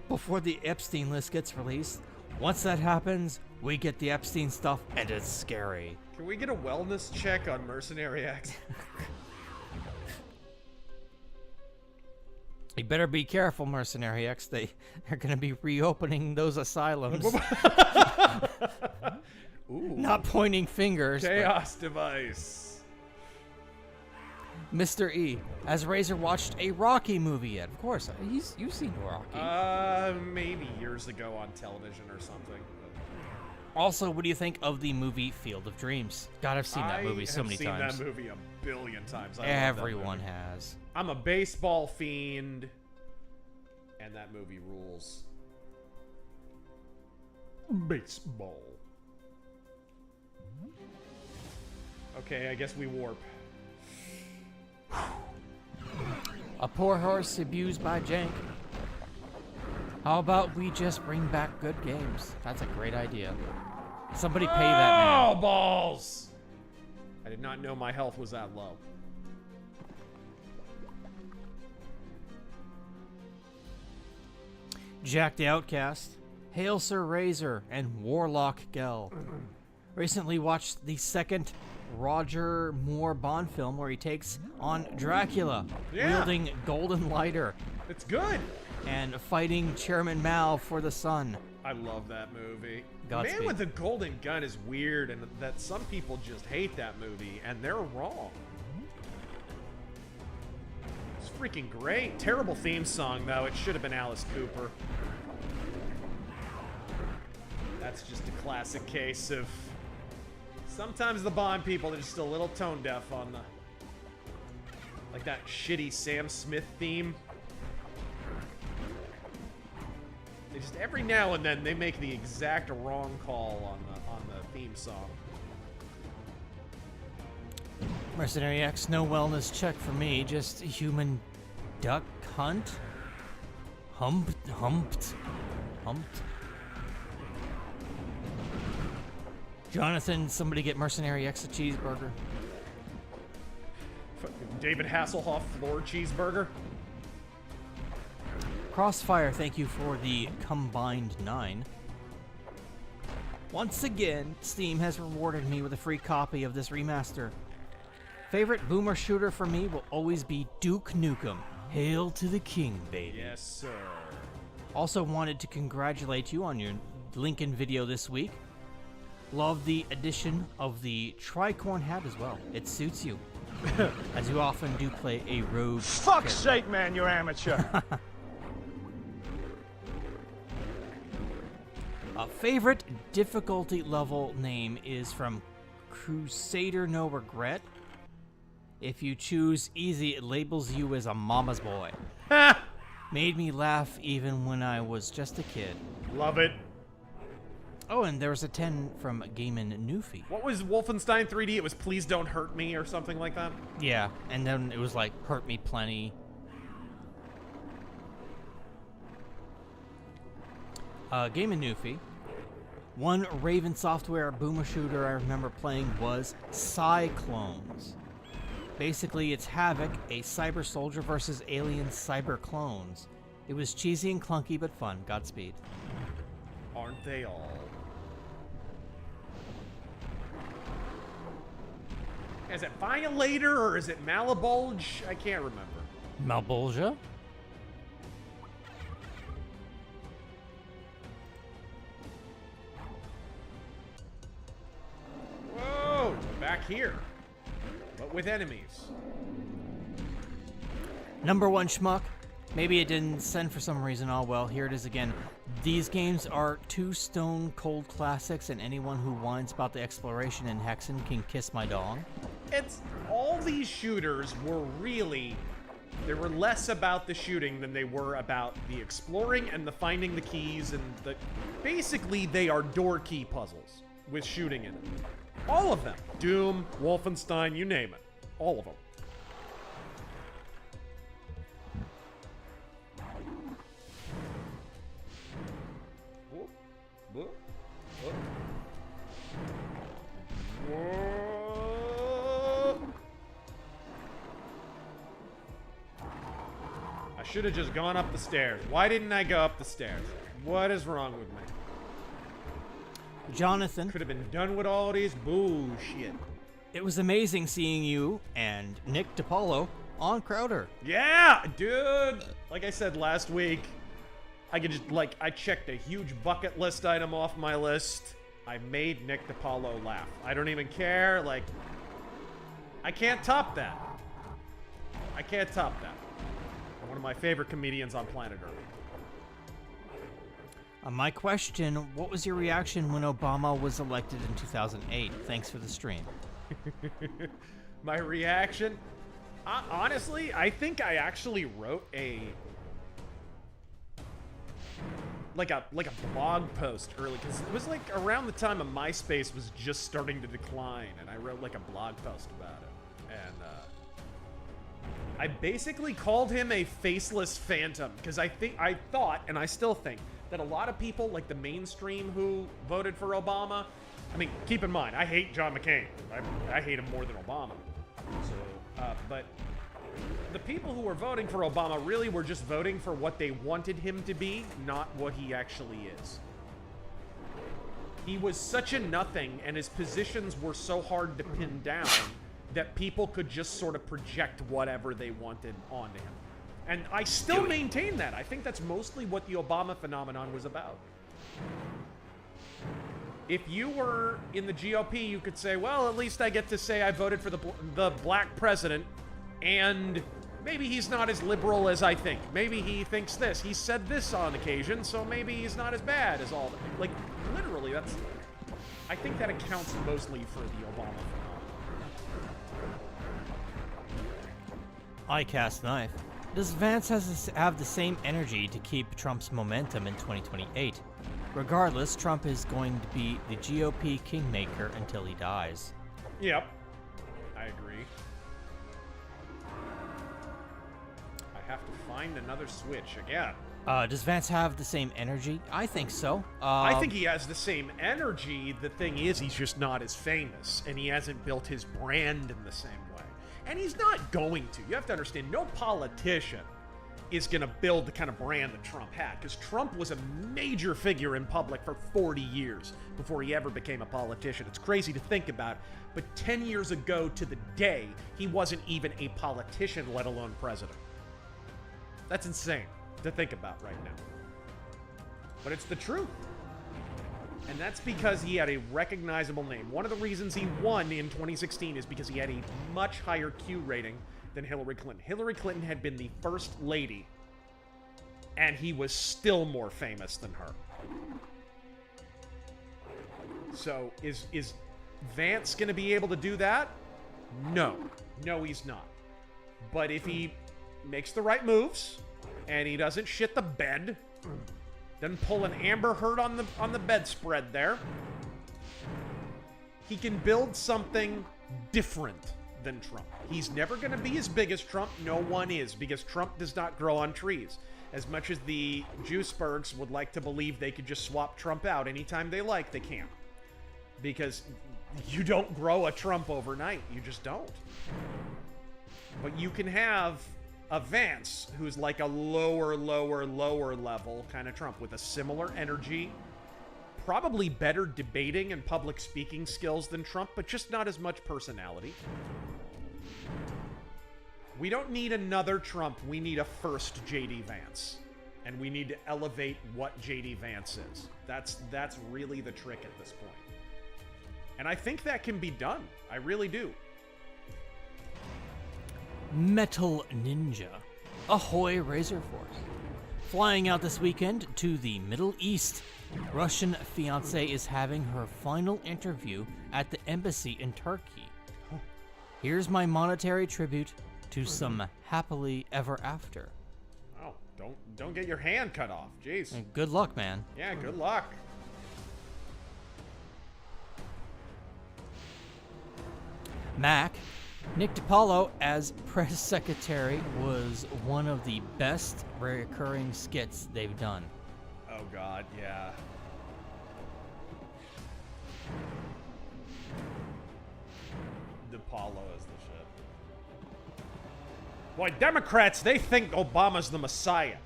Before the Epstein list gets released, once that happens, we get the Epstein stuff, and it's scary. Can we get a wellness check on Mercenary X? You better be careful, Mercenary X. They're gonna be reopening those asylums. Ooh. Not pointing fingers. Chaos device. Mr. E, has Razor watched a Rocky movie yet? Of course, you've seen Rocky. Maybe years ago on television or something. Also, what do you think of the movie Field of Dreams? God, I've seen that movie so many times. I've seen that movie a billion times. I love that Everyone movie. has. I'm a baseball fiend, and that movie rules. Baseball. Okay, I guess we warp. A poor horse abused by Jank. How about we just bring back good games? That's a great idea. Somebody pay that man. Oh, balls! I did not know my health was that low. Jack the Outcast, Hail Sir Razor, and Warlock Gel. Recently watched the second Roger Moore Bond film where he takes on Dracula, wielding golden lighter It's good. and fighting Chairman Mao for the sun. I love that movie. Godspeed. Man with the Golden Gun is weird, and that some people just hate that movie, and they're wrong. It's freaking great. Terrible theme song, though. It should have been Alice Cooper. That's just a classic case of... Sometimes the Bond people are just a little tone deaf on the... Like that shitty Sam Smith theme. They just every now and then they make the exact wrong call on the theme song. Mercenary X, no wellness check for me, just human duck hunt. Humped. Jonathan, somebody get Mercenary X a cheeseburger. Fucking David Hasselhoff floor cheeseburger. Crossfire, thank you for the combined 9. Once again, Steam has rewarded me with a free copy of this remaster. Favorite boomer shooter for me will always be Duke Nukem. Hail to the king, baby. Yes, sir. Also wanted to congratulate you on your Lincoln video this week. Love the addition of the tricorn hat as well. It suits you, as you often do play a rogue. Fuck's sake, man, you're amateur. Favorite difficulty level name is from Crusader No Regret. If you choose easy, it labels you as a mama's boy. Made me laugh even when I was just a kid. Love it. Oh, and there was a 10 from Gaiman Newfie. What was Wolfenstein 3D? It was Please Don't Hurt Me or something like that? Yeah, and then it was like Hurt Me Plenty. Gaiman Newfie. One Raven Software boomer shooter I remember playing was Cyclones. Basically, it's Havoc, a cyber soldier versus alien cyber clones. It was cheesy and clunky, but fun. Godspeed. Aren't they all? Is it Violator or is it Malabulge? I can't remember. Malbolgia? Whoa! Back here. But with enemies. Number 1 schmuck. Maybe it didn't send for some reason. Oh well, here it is again. These games are 2 stone cold classics, and anyone who whines about the exploration in Hexen can kiss my dog. It's all these shooters were really, they were less about the shooting than they were about the exploring and the finding the keys and the, basically they are door key puzzles with shooting in them. All of them. Doom, Wolfenstein, you name it. All of them. I should have just gone up the stairs. Why didn't I go up the stairs? What is wrong with me? Jonathan. Could have been done with all these bullshit. It was amazing seeing you and Nick DiPaolo on Crowder. Yeah, dude. Like I said last week, I could just, like, I checked a huge bucket list item off my list. I made Nick DiPaolo laugh. I don't even care. Like, I can't top that. I can't top that. One of my favorite comedians on planet Earth. My question, what was your reaction when Obama was elected in 2008? Thanks for the stream. My reaction? Honestly, I think I actually wrote a blog post early, because it was like around the time of MySpace was just starting to decline, and I wrote like a blog post about it. And I basically called him a faceless phantom, because I thought, and I still think, that a lot of people, like the mainstream who voted for Obama, I mean, keep in mind, I hate John McCain. I hate him more than Obama. So, but the people who were voting for Obama really were just voting for what they wanted him to be, not what he actually is. He was such a nothing, and his positions were so hard to pin down that people could just sort of project whatever they wanted onto him. And I still maintain that. I think that's mostly what the Obama phenomenon was about. If you were in the GOP, you could say, well, at least I get to say I voted for the black president, and maybe he's not as liberal as I think. Maybe he thinks this. He said this on occasion, so maybe he's not as bad as all that. Like, literally, that's... I think that accounts mostly for the Obama phenomenon. I cast knife. Does Vance have the same energy to keep Trump's momentum in 2028? Regardless, Trump is going to be the GOP kingmaker until he dies. Yep. I agree. I have to find another switch again. Does Vance have the same energy? I think so. I think he has the same energy. The thing is, he's just not as famous, and he hasn't built his brand in the same way. And he's not going to. You have to understand, no politician is going to build the kind of brand that Trump had. Because Trump was a major figure in public for 40 years before he ever became a politician. It's crazy to think about, but 10 years ago to the day, he wasn't even a politician, let alone president. That's insane to think about right now. But it's the truth. And that's because he had a recognizable name. One of the reasons he won in 2016 is because he had a much higher Q rating than Hillary Clinton. Hillary Clinton had been the first lady, and he was still more famous than her. So, is Vance going to be able to do that? No. No, he's not. But if he makes the right moves, and he doesn't shit the bed, doesn't pull an Amber Heard on the bedspread there, he can build something different than Trump. He's never going to be as big as Trump. No one is, because Trump does not grow on trees. As much as the Juicebergs would like to believe they could just swap Trump out anytime they like, they can't. Because you don't grow a Trump overnight. You just don't. But you can have a Vance who's like a lower level kind of Trump with a similar energy, probably better debating and public speaking skills than Trump, but just not as much personality. We don't need another Trump. We need a first J.D. Vance. And we need to elevate what J.D. Vance is. That's really the trick at this point. And I think that can be done. I really do. Metal Ninja. Ahoy, Razorfist. Flying out this weekend to the Middle East. Russian fiancé is having her final interview at the embassy in Turkey. Here's my monetary tribute to some happily ever after. Oh, don't get your hand cut off. Jeez. Good luck, man. Yeah, good luck. Mac. Nick DiPaolo as press secretary was one of the best recurring skits they've done. Oh God, yeah. DiPaolo is the shit. Boy, Democrats, they think Obama's the Messiah.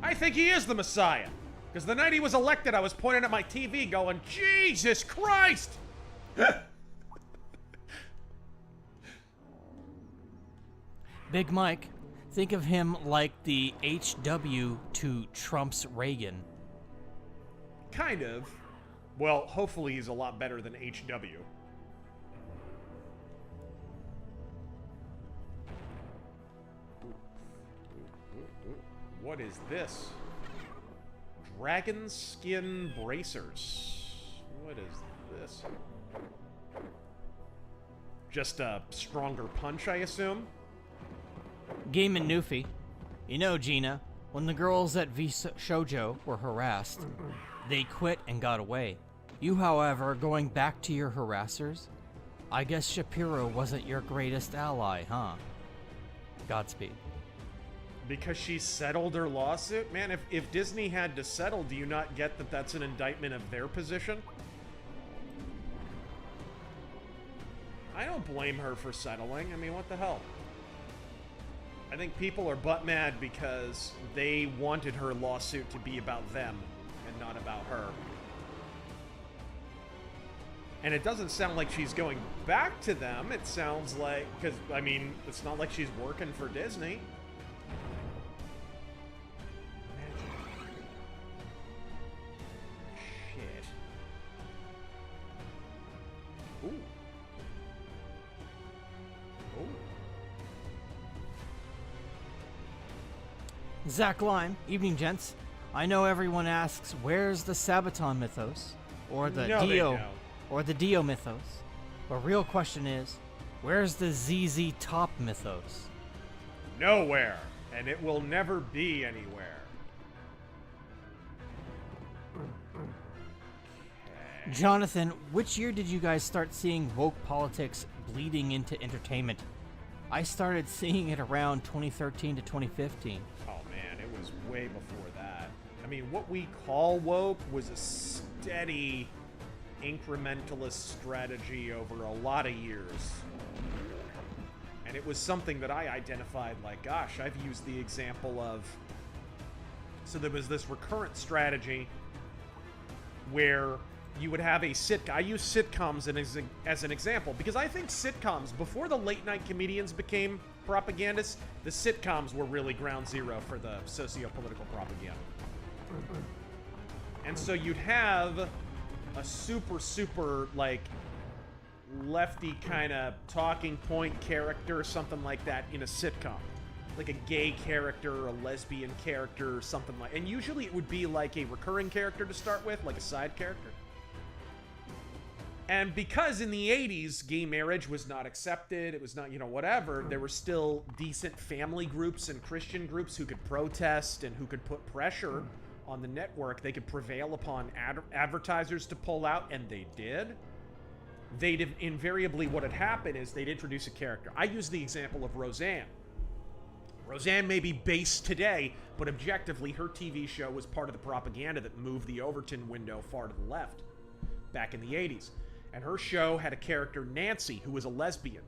I think he is the Messiah. Because the night he was elected, I was pointing at my TV going, Jesus Christ! Big Mike, think of him like the HW to Trump's Reagan. Kind of. Well, hopefully he's a lot better than HW. What is this? Dragon skin bracers. What is this? Just a stronger punch, I assume? Game and Newfie. You know, Gina, when the girls at V Shoujo were harassed, they quit and got away. You, however, going back to your harassers? I guess Shapiro wasn't your greatest ally, huh? Godspeed. Because she settled her lawsuit? Man, if Disney had to settle, do you not get that that's an indictment of their position? I don't blame her for settling. I mean, what the hell? I think people are butt mad because they wanted her lawsuit to be about them and not about her. And it doesn't sound like she's going back to them. It sounds like, because, I mean, it's not like she's working for Disney. Shit. Ooh. Ooh. Zach Lime, evening, gents. I know everyone asks, where's the Sabaton mythos? Or the No, they Dio, don't. or the Dio mythos? The real question is, where's the ZZ Top mythos? Nowhere. And it will never be anywhere. Jonathan, which year did you guys start seeing woke politics bleeding into entertainment? I started seeing it around 2013 to 2015. Oh man, it was way before that. I mean, what we call woke was a steady incrementalist strategy over a lot of years. And it was something that I identified like, gosh, I've used the example of... So there was this recurrent strategy where you would have a sitcom. I use sitcoms as an example because I think sitcoms, before the late-night comedians became propagandists, the sitcoms were really ground zero for the socio-political propaganda. And so you'd have a super, like, lefty kind of talking point character or something like that in a sitcom. Like a gay character or a lesbian character or something like... And usually it would be like a recurring character to start with, like a side character. And because in the 80s, gay marriage was not accepted, it was not, you know, whatever, there were still decent family groups and Christian groups who could protest and who could put pressure on the network. They could prevail upon advertisers to pull out, and they did. They'd invariably, what had happened is they'd introduce a character. I use the example of Roseanne. Roseanne may be based today, but objectively, her TV show was part of the propaganda that moved the Overton window far to the left back in the 80s. And her show had a character, Nancy, who was a lesbian.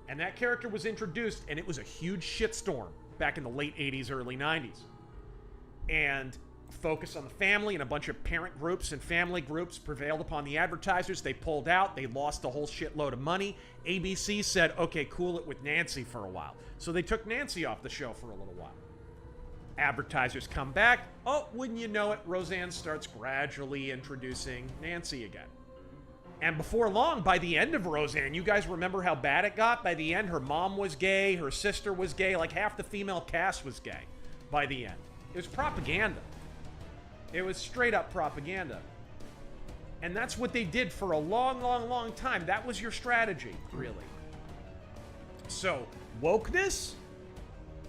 And that character was introduced, and it was a huge shitstorm back in the late 80s, early 90s. And focused on the family, and a bunch of parent groups and family groups prevailed upon the advertisers. They pulled out. They lost a whole shitload of money. ABC said, okay, cool it with Nancy for a while. So they took Nancy off the show for a little while. Advertisers come back. Oh, wouldn't you know it, Roseanne starts gradually introducing Nancy again. And before long, by the end of Roseanne, you guys remember how bad it got? By the end, her mom was gay, her sister was gay, like half the female cast was gay by the end. It was propaganda. It was straight up propaganda. And that's what they did for a long time. That was your strategy, really. So, wokeness?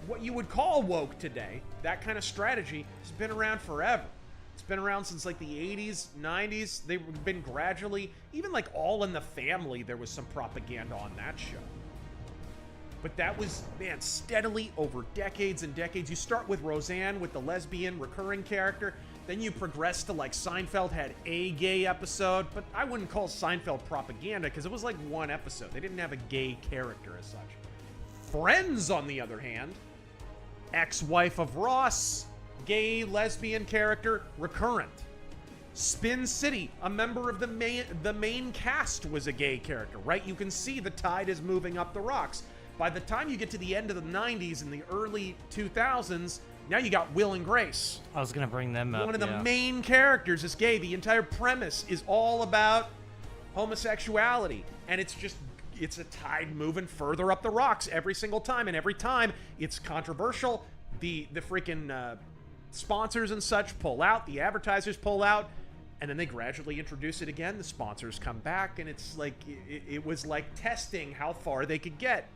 What you would call woke today, that kind of strategy, has been around forever. It's been around since like the 80s, 90s. They've been gradually, even like All in the Family, there was some propaganda on that show. But that was, man, steadily over decades and decades. You start with Roseanne with the lesbian recurring character. Then you progress to like Seinfeld had a gay episode. But I wouldn't call Seinfeld propaganda because it was like one episode. They didn't have a gay character as such. Friends, on the other hand, ex-wife of Ross, gay lesbian character, recurrent. Spin City, a member of the main cast was a gay character, right? You can see the tide is moving up the rocks. By the time you get to the end of the 90s and the early 2000s, now you got Will and Grace. I was gonna bring them up. One of the main characters is gay. The entire premise is all about homosexuality. And it's a tide moving further up the rocks every single time. And every time it's controversial. The freaking sponsors and such pull out. The advertisers pull out. And then they gradually introduce it again. The sponsors come back. And it's like, it was like testing how far they could get.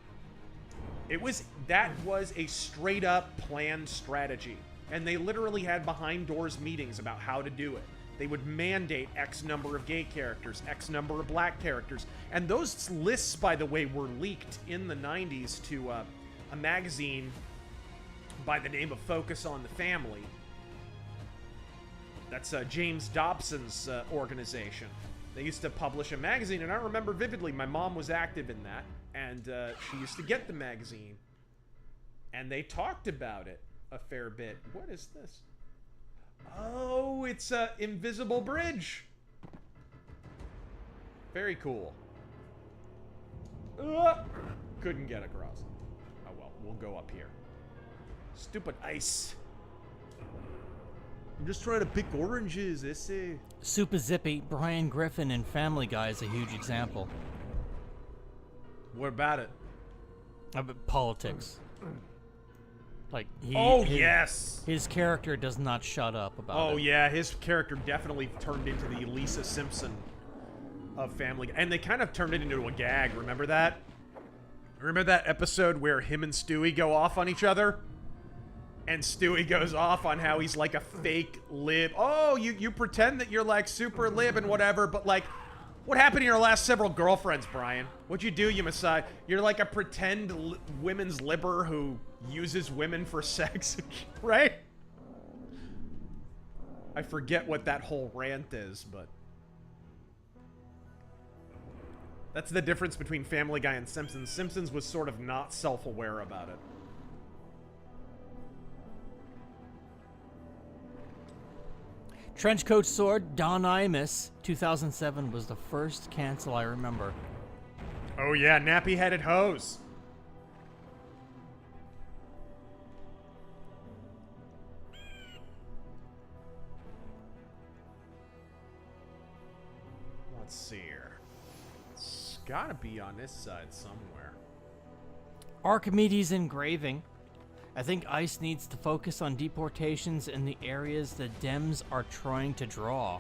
That was a straight up planned strategy. And they literally had behind doors meetings about how to do it. They would mandate X number of gay characters, X number of black characters. And those lists, by the way, were leaked in the 90s to a magazine by the name of Focus on the Family. That's James Dobson's organization. They used to publish a magazine, and I remember vividly, my mom was active in that. And she used to get the magazine. And they talked about it a fair bit. What is this? Oh, it's a invisible bridge. Very cool. Couldn't get across. Oh well, we'll go up here. Stupid ice. I'm just trying to pick oranges, esse. Super Zippy, Brian Griffin in Family Guy is a huge example. What about it? Politics. Like yes! His character does not shut up about it. Oh yeah, his character definitely turned into the Lisa Simpson of Family Guy. And they kind of turned it into a gag, remember that? Remember that episode where him and Stewie go off on each other? And Stewie goes off on how he's like a fake lib. Oh, you pretend that you're like super lib and whatever, but like, what happened to your last several girlfriends, Brian? What'd you do, you Messiah? You're like a pretend women's libber who uses women for sex, right? I forget what that whole rant is, but That's the difference between Family Guy and Simpsons. Simpsons was sort of not self-aware about it. Trenchcoat Sword, Don Imus, 2007 was the first cancel I remember. Oh yeah, nappy-headed hose. Let's see here. It's gotta be on this side somewhere. Archimedes engraving. I think ICE needs to focus on deportations in the areas the Dems are trying to draw.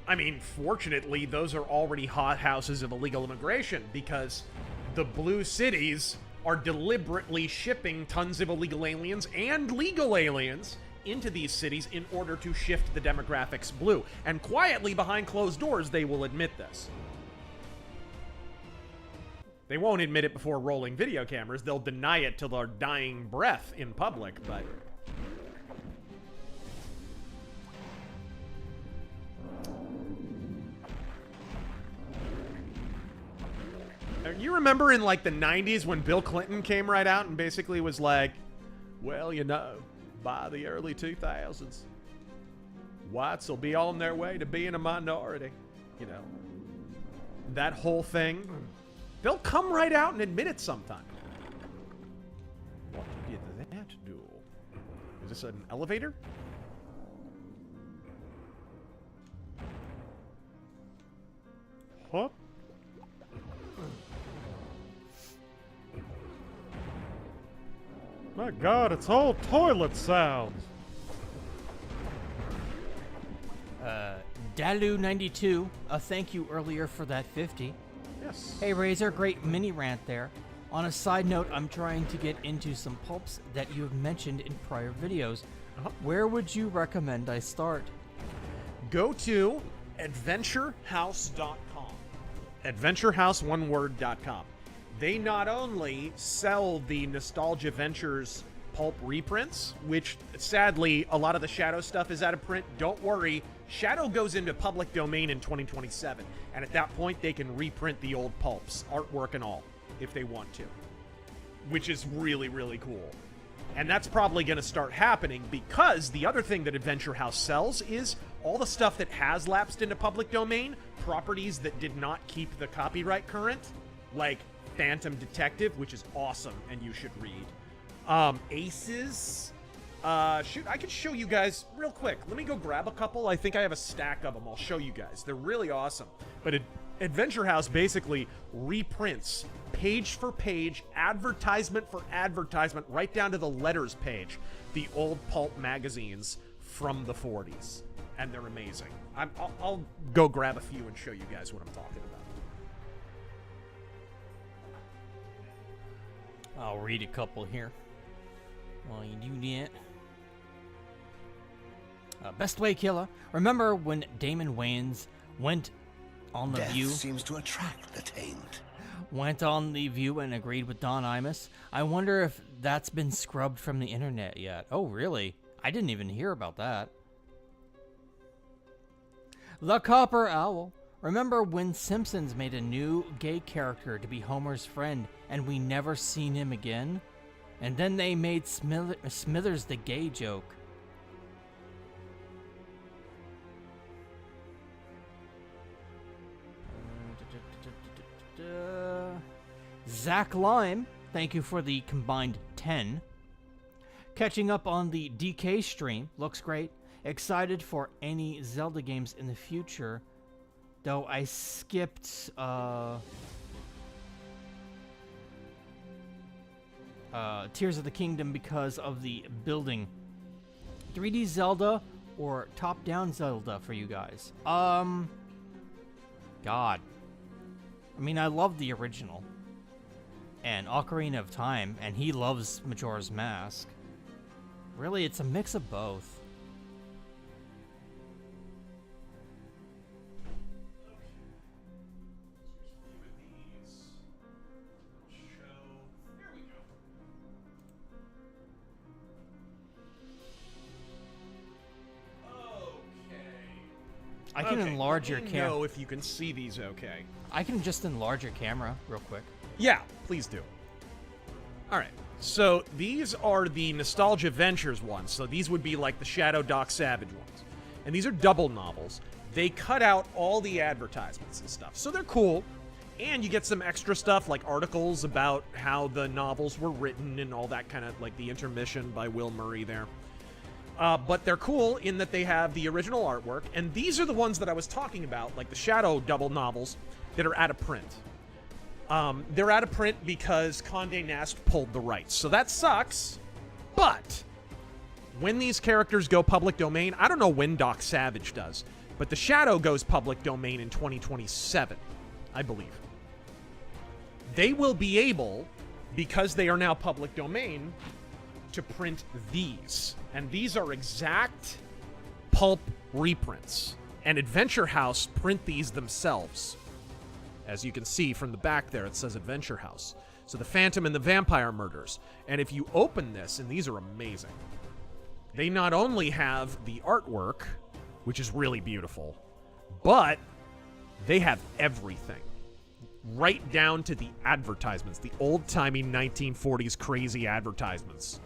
I mean, fortunately, those are already hothouses of illegal immigration because the blue cities are deliberately shipping tons of illegal aliens and legal aliens into these cities in order to shift the demographics blue. And quietly behind closed doors, they will admit this. They won't admit it before rolling video cameras. They'll deny it till their dying breath in public, but... You remember in, like, the 90s when Bill Clinton came right out and basically was like, well, you know, by the early 2000s, whites will be on their way to being a minority. You know, that whole thing. They'll come right out and admit it sometime. What did that do? Is this an elevator? What? My God, it's all toilet sounds. Dalu92, a thank you earlier for that 50. Yes. Hey Razor, great mini rant there. On a side note, I'm trying to get into some pulps that you have mentioned in prior videos. Where would you recommend I start? Go to adventurehouse.com. Adventurehouse1word.com. They not only sell the Nostalgia Ventures pulp reprints, which sadly a lot of the Shadow stuff is out of print. Don't worry, Shadow goes into public domain in 2027, and at that point they can reprint the old pulps, artwork and all, if they want to, which is really, really cool. And that's probably going to start happening because the other thing that Adventure House sells is all the stuff that has lapsed into public domain, properties that did not keep the copyright current, like Phantom Detective, which is awesome and you should read. Aces. Shoot, I could show you guys real quick. Let me go grab a couple. I think I have a stack of them. I'll show you guys. They're really awesome. But Adventure House basically reprints page for page, advertisement for advertisement, right down to the letters page, the old pulp magazines from the 40s. And they're amazing. I'll go grab a few and show you guys what I'm talking about. I'll read a couple here while you do that. Best Way Killer. Remember when Damon Wayans went on The View? Seems to attract the taint. Went on The View and agreed with Don Imus. I wonder if that's been scrubbed from the internet yet. Oh, really? I didn't even hear about that. The Copper Owl. Remember when Simpsons made a new gay character to be Homer's friend and we never seen him again? And then they made Smithers the gay joke. Zach Lime, thank you for the combined 10. Catching up on the DK stream, looks great. Excited for any Zelda games in the future, though I skipped Tears of the Kingdom because of the building. 3D Zelda or top-down Zelda for you guys? God. I mean, I love the original. And Ocarina of Time, and he loves Majora's Mask. Really, it's a mix of both. I can Okay, enlarge let your me camera. know if you can see these okay. I can just enlarge your camera real quick. Yeah, please do. All right. So these are the Nostalgia Ventures ones. So these would be like the Shadow Doc Savage ones. And these are double novels. They cut out all the advertisements and stuff. So they're cool. And you get some extra stuff like articles about how the novels were written and all that kind of like the intermission by Will Murray there. But they're cool in that they have the original artwork. And these are the ones that I was talking about, like the Shadow double novels that are out of print. They're out of print because Condé Nast pulled the rights. So that sucks. But when these characters go public domain, I don't know when Doc Savage does, but the Shadow goes public domain in 2027, I believe. They will be able, because they are now public domain, to print these. And these are exact pulp reprints. And Adventure House print these themselves. As you can see from the back there, it says Adventure House. So the Phantom and the Vampire Murders. And if you open this, and these are amazing, they not only have the artwork, which is really beautiful, but they have everything. Right down to the advertisements, the old-timey 1940s crazy advertisements.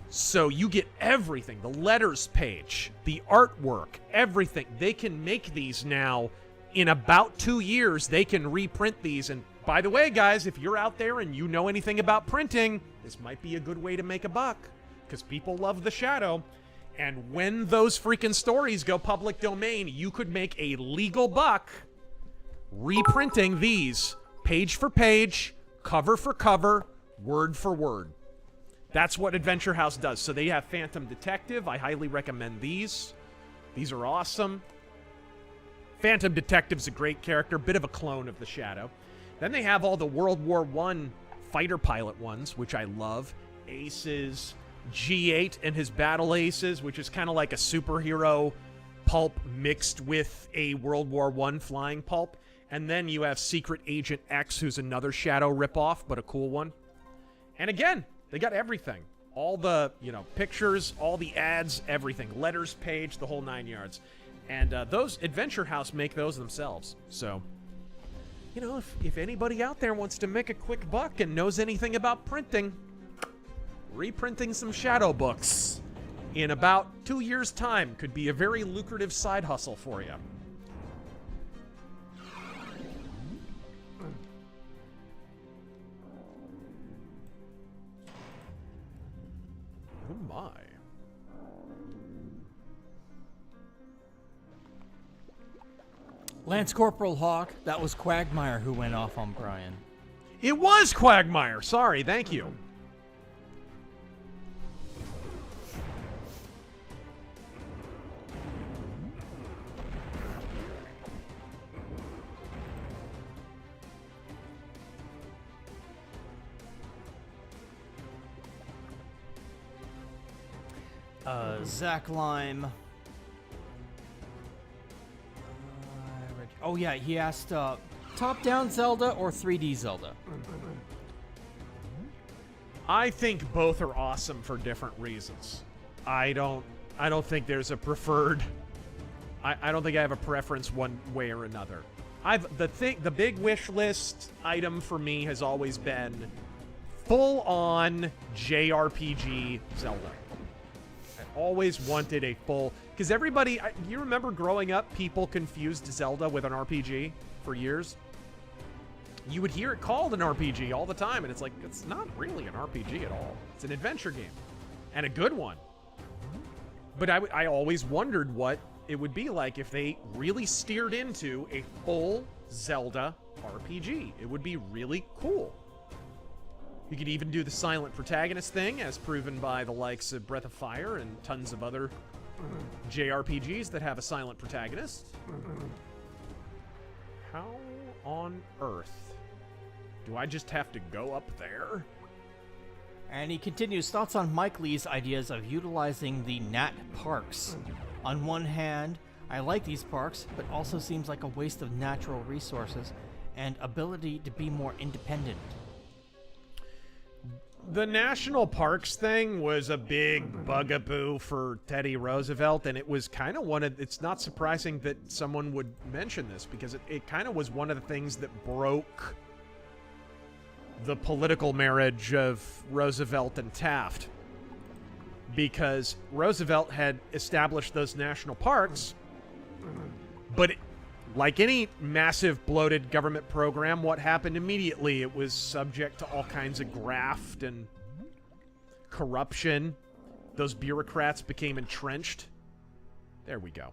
So you get everything, the letters page, the artwork, everything. They can make these now. In about 2 years, they can reprint these. And by the way, guys, if you're out there and you know anything about printing, this might be a good way to make a buck, because people love the Shadow. And when those freaking stories go public domain, you could make a legal buck reprinting these page for page, cover for cover, word for word. That's what Adventure House does. So they have Phantom Detective. I highly recommend these. These are awesome. Phantom Detective's a great character, bit of a clone of the Shadow. Then they have all the World War I fighter pilot ones, which I love. Aces, G8 and his Battle Aces, which is kind of like a superhero pulp mixed with a World War I flying pulp. And then you have Secret Agent X, who's another Shadow ripoff, but a cool one. And again, they got everything. All the, pictures, all the ads, everything. Letters page, the whole 9 yards. And those Adventure House make those themselves. So, if anybody out there wants to make a quick buck and knows anything about printing, reprinting some Shadow books in about 2 years' time could be a very lucrative side hustle for you. Oh my. Lance Corporal Hawk, that was Quagmire who went off on Brian. It was Quagmire. Sorry, thank you. Zach Lime. Oh yeah, he asked top-down Zelda or 3D Zelda. I think both are awesome for different reasons. I don't think there's a preferred. I don't think I have a preference one way or another. The big wish list item for me has always been full-on JRPG Zelda. I always wanted a full, because everybody, you remember growing up, people confused Zelda with an RPG for years? You would hear it called an RPG all the time, and it's like, it's not really an RPG at all. It's an adventure game, and a good one. But I always wondered what it would be like if they really steered into a full Zelda RPG. It would be really cool. You could even do the silent protagonist thing, as proven by the likes of Breath of Fire and tons of other JRPGs that have a silent protagonist. How on earth do I just have to go up there? And he continues, thoughts on Mike Lee's ideas of utilizing the Nat parks. On one hand, I like these parks, but also seems like a waste of natural resources and ability to be more independent. The national parks thing was a big bugaboo for Teddy Roosevelt, and it was kind of it's not surprising that someone would mention this, because it kind of was one of the things that broke the political marriage of Roosevelt and Taft. Because Roosevelt had established those national parks, but like any massive bloated government program, what happened immediately? It was subject to all kinds of graft and corruption. Those bureaucrats became entrenched. There we go.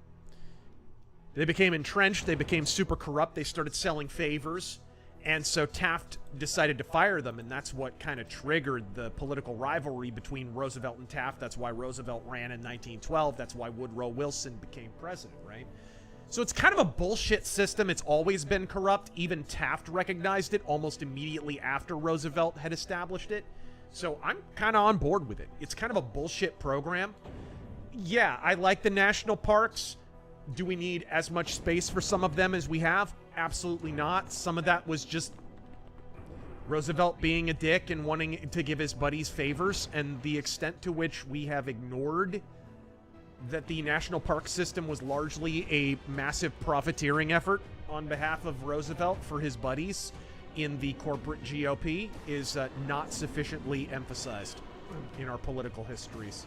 They became entrenched. They became super corrupt. They started selling favors. And so Taft decided to fire them, and that's what kind of triggered the political rivalry between Roosevelt and Taft. That's why Roosevelt ran in 1912. That's why Woodrow Wilson became president, right? So it's kind of a bullshit system. It's always been corrupt. Even Taft recognized it almost immediately after Roosevelt had established it. So I'm kind of on board with it. It's kind of a bullshit program. Yeah, I like the national parks. Do we need as much space for some of them as we have? Absolutely not. Some of that was just Roosevelt being a dick and wanting to give his buddies favors, and the extent to which we have ignored that the national park system was largely a massive profiteering effort on behalf of Roosevelt for his buddies in the corporate GOP is not sufficiently emphasized in our political histories.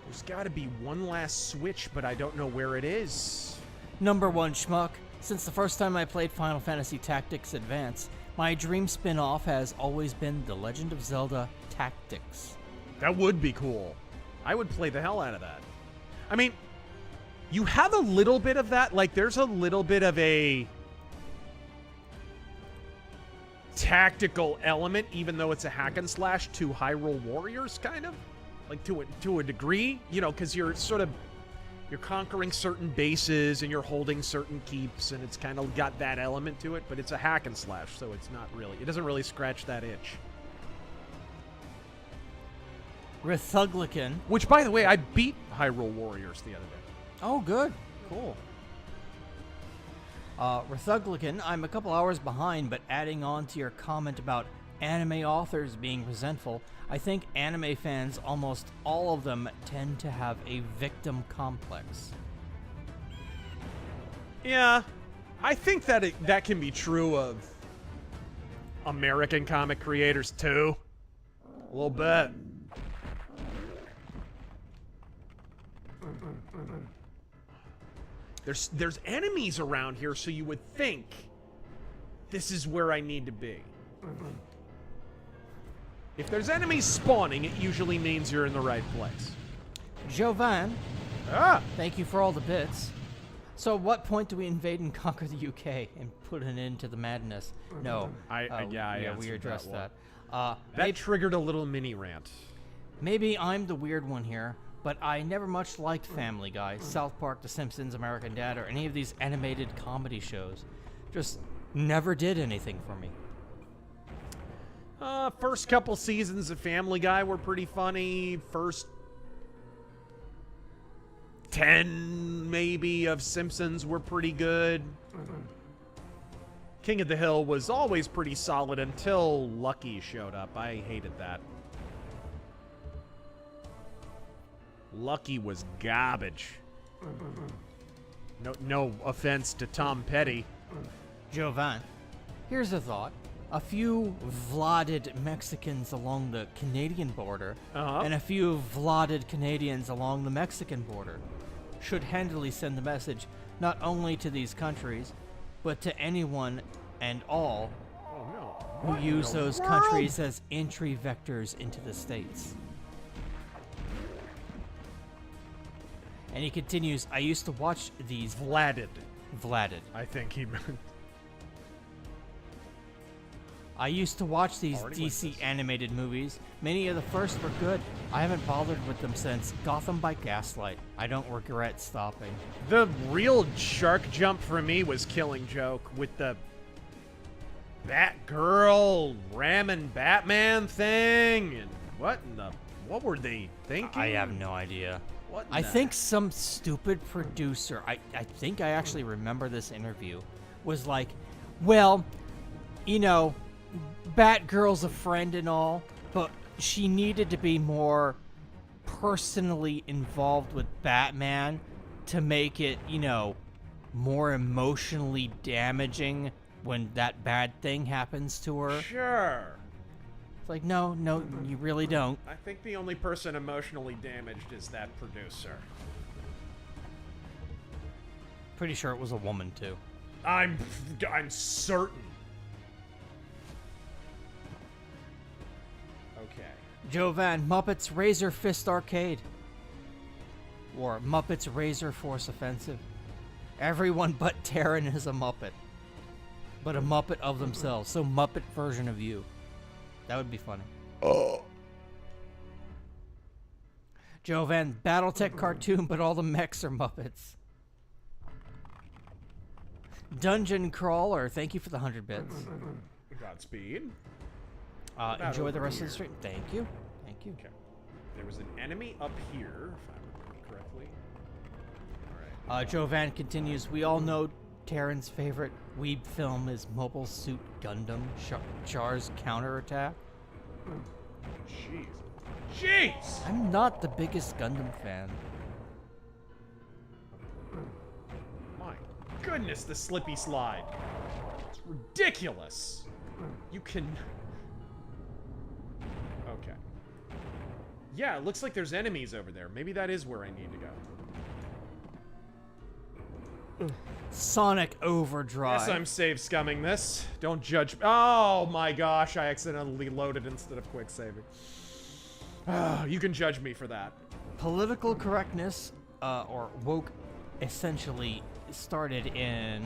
There's got to be one last switch, but I don't know where it is. Number 1 schmuck. Since the first time I played Final Fantasy Tactics Advance, my dream spin-off has always been The Legend of Zelda Tactics. That would be cool. I would play the hell out of that. I mean, you have a little bit of that. Like, there's a little bit of a tactical element, even though it's a hack and slash, to Hyrule Warriors, kind of. Like, to a degree, you know, because you're conquering certain bases and you're holding certain keeps, and it's kind of got that element to it, but it's a hack and slash, so it's not really, it doesn't really scratch that itch. Rethuglican. Which, by the way, I beat Hyrule Warriors the other day. Oh, good. Cool. Rethuglican, I'm a couple hours behind, but adding on to your comment about anime authors being resentful, I think anime fans, almost all of them, tend to have a victim complex. Yeah, I think that that can be true of American comic creators too. A little bit. There's enemies around here, so you would think this is where I need to be. If there's enemies spawning, it usually means you're in the right place. Jovan, thank you for all the bits. So at what point do we invade and conquer the UK and put an end to the madness? No. We addressed that. That triggered a little mini rant. Maybe I'm the weird one here, but I never much liked Family Guy, South Park, The Simpsons, American Dad, or any of these animated comedy shows. Just never did anything for me. First couple seasons of Family Guy were pretty funny. First 10, maybe, of Simpsons were pretty good. King of the Hill was always pretty solid until Lucky showed up. I hated that. Lucky was garbage. No offense to Tom Petty. Jovan, here's a thought. A few Vladed Mexicans along the Canadian border and a few Vladed Canadians along the Mexican border should handily send the message not only to these countries, but to anyone and all who use those countries as entry vectors into the States. And he continues, I used to watch these... Vladed. I think he meant... I used to watch these DC animated movies. Many of the first were good. I haven't bothered with them since. Gotham by Gaslight. I don't regret stopping. The real shark jump for me was Killing Joke with the Batgirl ramming Batman thing. And what were they thinking? I have no idea. What I think some stupid producer, I think I actually remember this interview, was like, well, you know, Batgirl's a friend and all, but she needed to be more personally involved with Batman to make it, you know, more emotionally damaging when that bad thing happens to her. Sure. It's like, no, you really don't. I think the only person emotionally damaged is that producer. Pretty sure it was a woman, too. I'm certain. Okay. Jovan, Muppets Razorfist Arcade. Or Muppets Razor Force Offensive. Everyone but Terran is a Muppet. But a Muppet of themselves. So Muppet version of you. That would be funny. Oh. Jovan, Battletech cartoon, but all the mechs are Muppets. Dungeon Crawler, thank you for the 100 bits. Godspeed. Enjoy the rest of the stream. Thank you. Thank you. Okay. There was an enemy up here, if I remember correctly. Alright. Jovan continues, we all know Terran's favorite weeb film is Mobile Suit Gundam, Char's Counterattack. Jeez. Jeez! I'm not the biggest Gundam fan. My goodness, the slippy slide. It's ridiculous. You can... Okay. Yeah, it looks like there's enemies over there. Maybe that is where I need to go. Sonic Overdrive. Yes, I'm save scumming this. Don't judge. Oh my gosh, I accidentally loaded instead of quick saving. You can judge me for that. Political correctness, or woke, essentially started in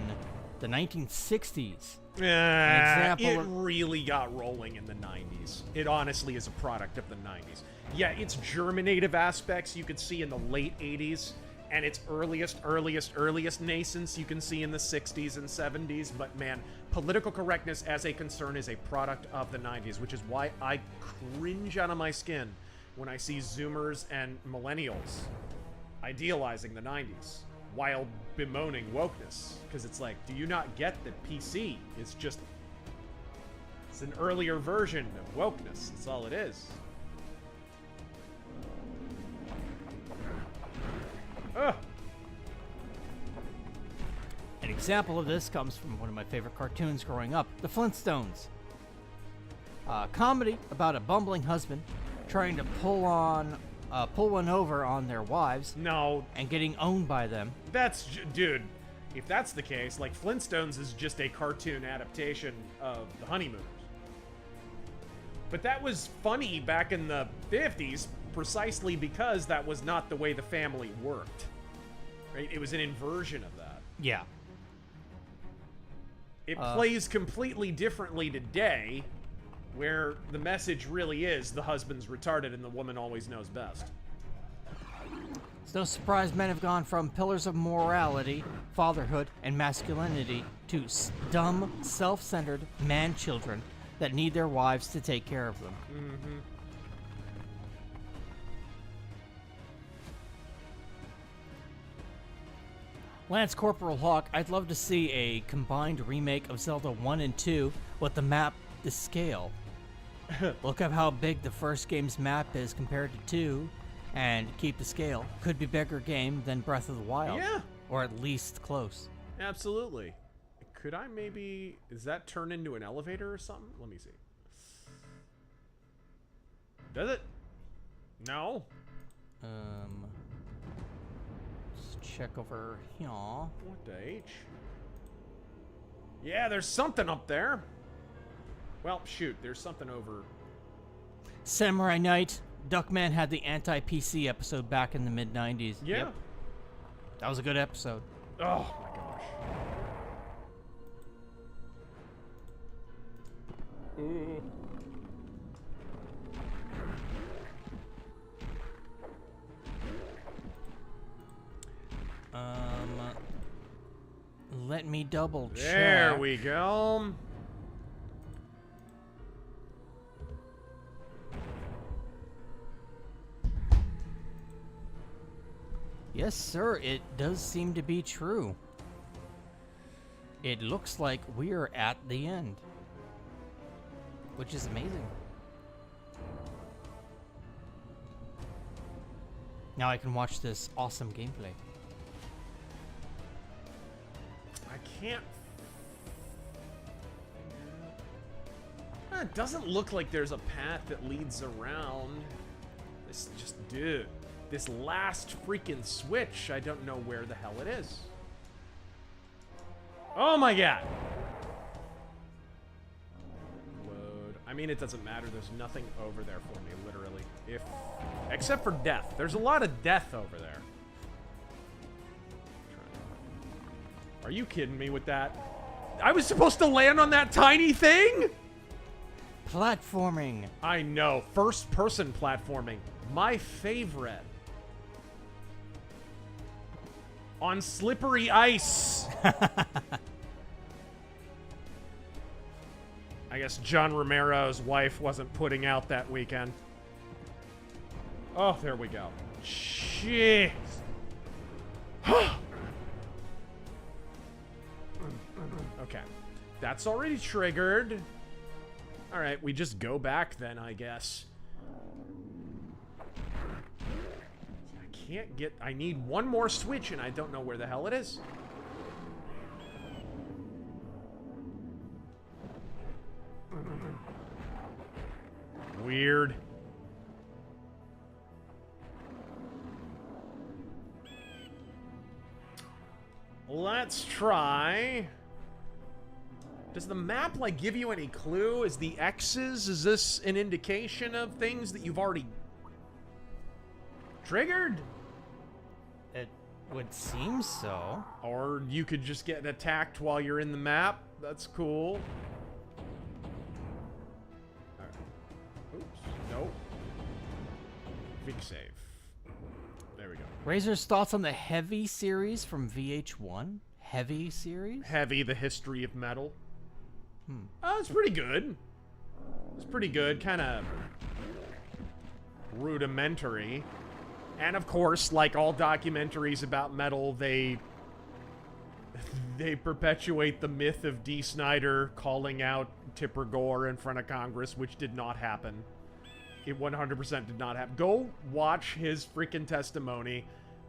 the 1960s. It really got rolling in the 90s. It honestly is a product of the 90s. Yeah, its germinative aspects you could see in the late 80s, and its earliest nascence you can see in the 60s and 70s, but man, political correctness as a concern is a product of the 90s, which is why I cringe out of my skin when I see Zoomers and Millennials idealizing the 90s while bemoaning wokeness. Because it's like, do you not get that PC is just... It's an earlier version of wokeness. That's all it is. Ugh. An example of this comes from one of my favorite cartoons growing up, The Flintstones. A comedy about a bumbling husband trying to pull one over on their wives. No. And getting owned by them. Dude, if that's the case, like, Flintstones is just a cartoon adaptation of The Honeymooners. But that was funny back in the 50s, precisely because that was not the way the family worked. Right? It was an inversion of that. Yeah. It plays completely differently today, where the message really is the husband's retarded and the woman always knows best. It's no surprise men have gone from pillars of morality, fatherhood, and masculinity to dumb, self-centered man-children that need their wives to take care of them. Mm-hmm. Lance Corporal Hawk, I'd love to see a combined remake of Zelda 1 and 2 with the map to scale. Look up how big the first game's map is compared to 2, and keep the scale. Could be bigger game than Breath of the Wild. Yeah. Or at least close. Absolutely. Could I maybe... Does that turn into an elevator or something? Let me see. Does it? No. Let's check over here. What the H? Yeah, there's something up there. Well, shoot, there's something over... Samurai Knight. Duckman had the anti-PC episode back in the mid-90s. Yeah. Yep. That was a good episode. Oh, my gosh. Ooh. Let me double check. There we go. Yes, sir, it does seem to be true. It looks like we're at the end. which is amazing. Now I can watch this awesome gameplay. I can't... It doesn't look like there's a path that leads around. This just... Dude. This last freaking switch, I don't know where the hell it is. Oh my god! Load. I mean, it doesn't matter. There's nothing over there for me, literally. Except for death. There's a lot of death over there. Are you kidding me with that? I was supposed to land on that tiny thing? Platforming. I know. First-person platforming. My favorite. On slippery ice. I guess John Romero's wife wasn't putting out that weekend. Oh, there we go. Jeez. Okay. That's already triggered. Alright, we just go back then, I guess. I can't get... I need one more switch, and I don't know where the hell it is. Weird. Let's try... Does the map, like, give you any clue? Is the X's, is this an indication of things that you've already triggered? It would seem so. Or you could just get attacked while you're in the map. That's cool. Alright. Oops. Nope. Big save. There we go. Razor's thoughts on the Heavy series from VH1? Heavy series? Heavy, the history of metal. Oh, it's pretty good. It's pretty good. Kind of rudimentary. And of course, like all documentaries about metal, they perpetuate the myth of Dee Snider calling out Tipper Gore in front of Congress, which did not happen. It 100% did not happen. Go watch his freaking testimony.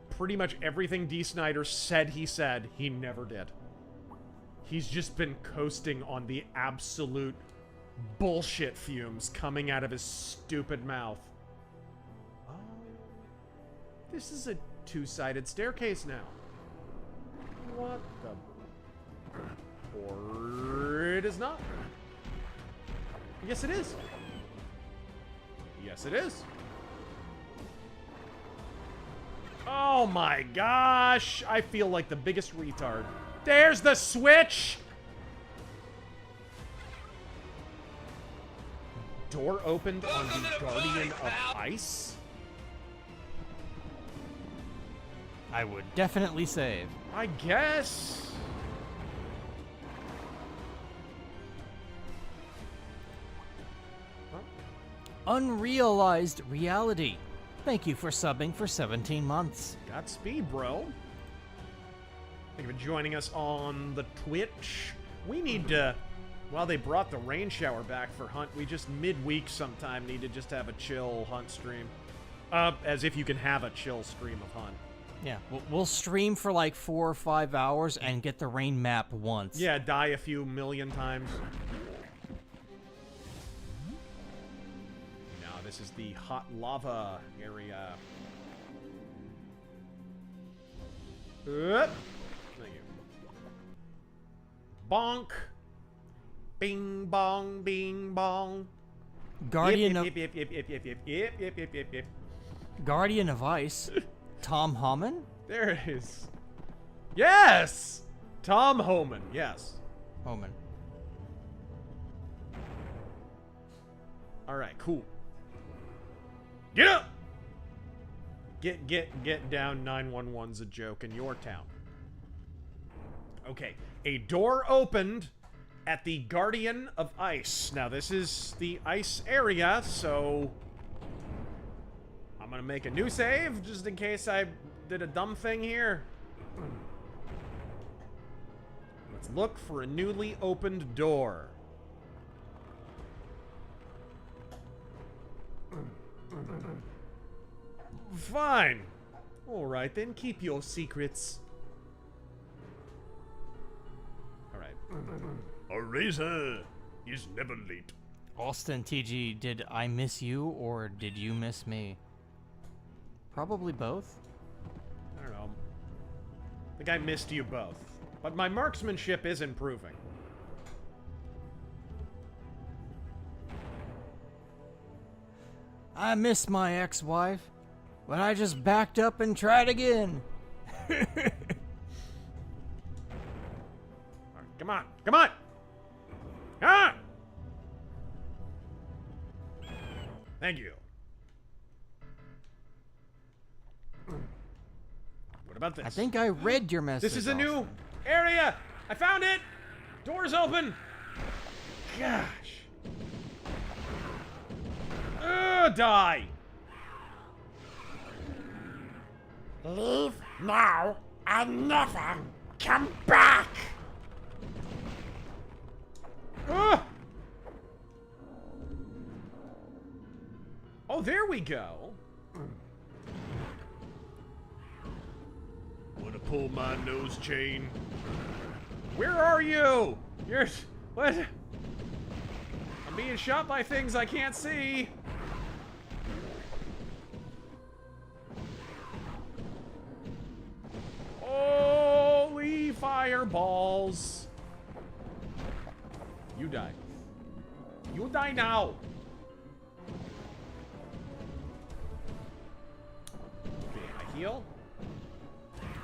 Pretty much everything Dee Snider said, he never did. He's just been coasting on the absolute bullshit fumes coming out of his stupid mouth. Oh, this is a two-sided staircase now. What the... Or it is not. Yes, it is. Yes, it is. Oh my gosh. I feel like the biggest retard. There's the switch! Door opened on the Guardian of Ice? I would definitely save. I guess. Huh? Unrealized reality. Thank you for subbing for 17 months. Godspeed, bro. Thank you for joining us on the Twitch. We need to... Well, they brought the rain shower back for Hunt. We just midweek sometime need to just have a chill Hunt stream. As if you can have a chill stream of Hunt. Yeah, we'll stream for like 4 or 5 hours and get the rain map once. Yeah, die a few million times. Now, this is the hot lava area. Thank you. Bonk. Bing bong, bing bong. Guardian Yip, of Guardian of Ice. Tom Homan? There it is. Yes! Tom Homan, yes. Homan. Alright, cool. Get up! Get down. 911's a joke in your town. Okay, a door opened at the Guardian of Ice. Now, this is the ice area, so I'm gonna make a new save, just in case I did a dumb thing here. Let's look for a newly opened door. Fine. All right, then keep your secrets. All right. A razor is never late. Austin TG, did I miss you or did you miss me? Probably both. I don't know. I think I missed you both. But my marksmanship is improving. I miss my ex-wife, but I just backed up and tried again. All right, come on. Come on! Come on! Thank you. What about this? I think I read your message. This is a new Austin. area! I found it! Doors open! Gosh. Die! Leave now and never come back. Oh, there we go. Wanna pull my nose chain? Where are you? You're... What? I'm being shot by things I can't see. Holy fireballs. You die. You die now. Okay, I heal.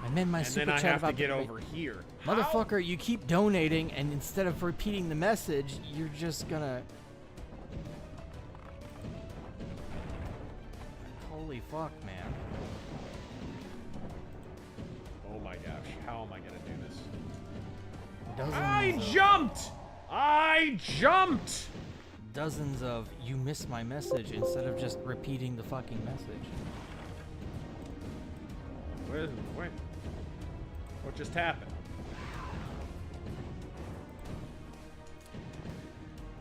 I'm in my And super then I chat have to about get the over here. Motherfucker, you keep donating, and instead of repeating the message, you're just gonna... Holy fuck, man. Oh my gosh, how am I gonna do this? Dozens, I jumped! dozens of you missed my message instead of just repeating the fucking message. Wait. What just happened?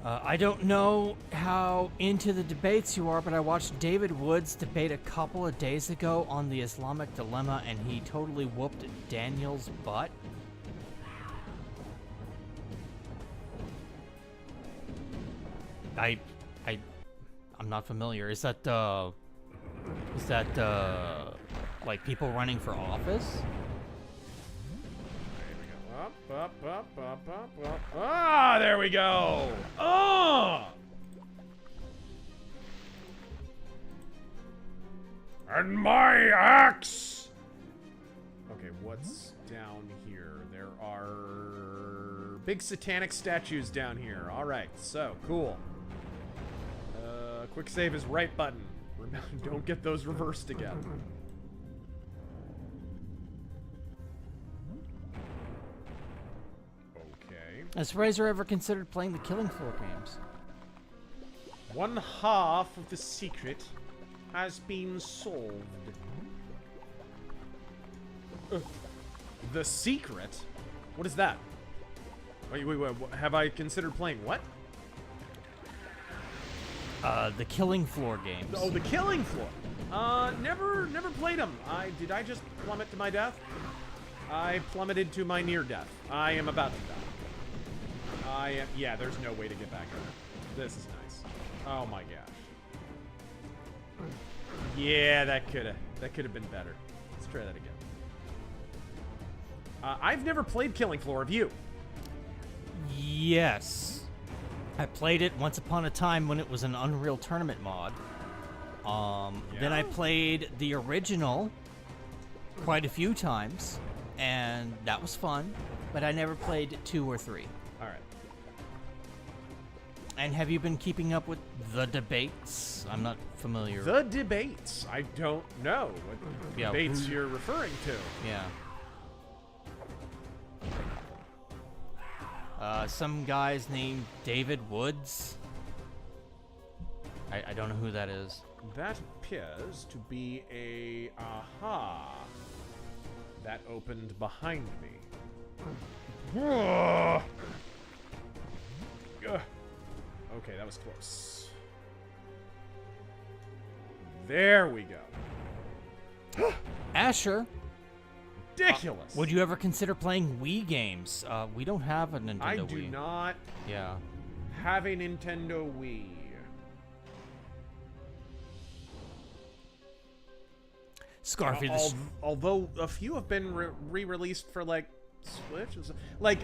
I don't know how into the debates you are, but I watched David Wood's debate a couple of days ago on the Islamic dilemma, and he totally whooped Daniel's butt. I'm not familiar. Is that like people running for office? Up. Ah, there we go. Oh! And my axe! Okay, what's down here? There are big satanic statues down here. All right, so cool. Quick save is right button. Remember, don't get those reversed again. Okay. Has Razor ever considered playing the Killing Floor games? One half of the secret has been solved. The secret? What is that? Wait. Have I considered playing what? The Killing Floor games. Oh, the Killing Floor. Never played them. Did I just plummet to my death? I plummeted to my near death. I am about to die. Yeah, there's no way to get back up. This is nice. Oh my gosh. Yeah, that could have been better. Let's try that again. I've never played Killing Floor. Have you? Yes. I played it once upon a time when it was an Unreal Tournament mod. Then I played the original quite a few times, and that was fun, but I never played 2 or 3. All right. And have you been keeping up with the debates? I'm not familiar. The debates. I don't know what debates you're referring to. Yeah. Some guys named David Woods. I don't know who that is. That appears to be a aha that opened behind me. Okay, that was close. There we go. Asher, Ridiculous. would you ever consider playing Wii games? We don't have a Nintendo Wii. I do not Yeah. have a Nintendo Wii. Scarfy the Although a few have been re-released for like Switch, like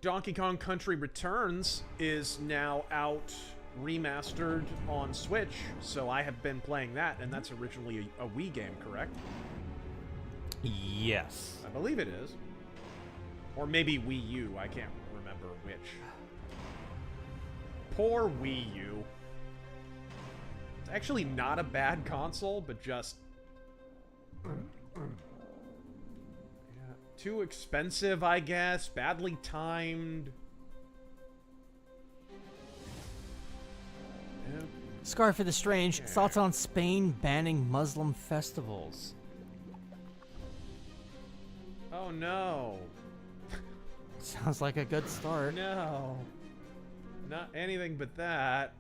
Donkey Kong Country Returns is now out remastered on Switch, so I have been playing that, and that's originally a Wii game, correct? Yes. I believe it is. Or maybe Wii U, I can't remember which. Poor Wii U. It's actually not a bad console, but just... yeah, too expensive, I guess. Badly timed. Yeah. Scarfy the Strange, thoughts on Spain banning Muslim festivals? Oh no. Sounds like a good start. No. Not anything but that.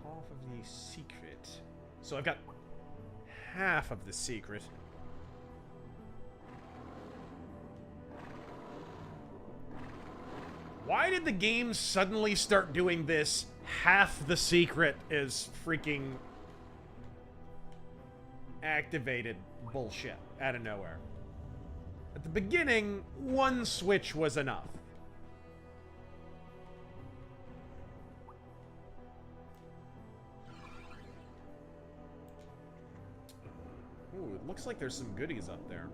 Half of the secret. So I've got half of the secret. Why did the game suddenly start doing this? Half the secret is freaking activated bullshit out of nowhere. At the beginning, one switch was enough. Ooh, it looks like there's some goodies up there.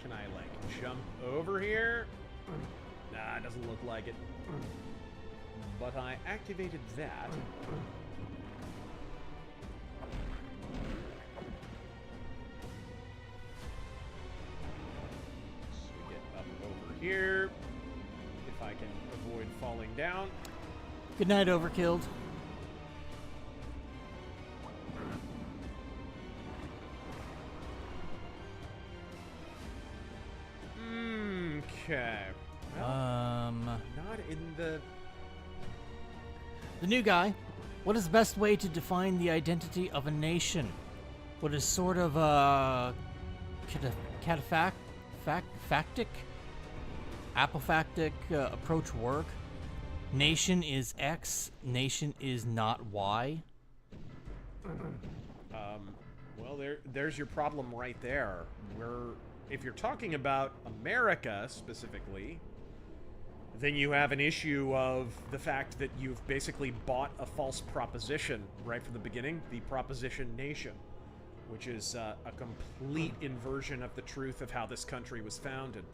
Can I, like, jump over here? Nah, it doesn't look like it. But I activated that. So we get up over here. If I can avoid falling down. Good night, Overkilled. Okay. Well, not in the... The new guy. What is the best way to define the identity of a nation? What is sort of a factic, apopactic approach work? Nation is X. Nation is not Y. Well, there's your problem right there. If you're talking about America specifically, then you have an issue of the fact that you've basically bought a false proposition right from the beginning, the proposition nation, which is a complete inversion of the truth of how this country was founded.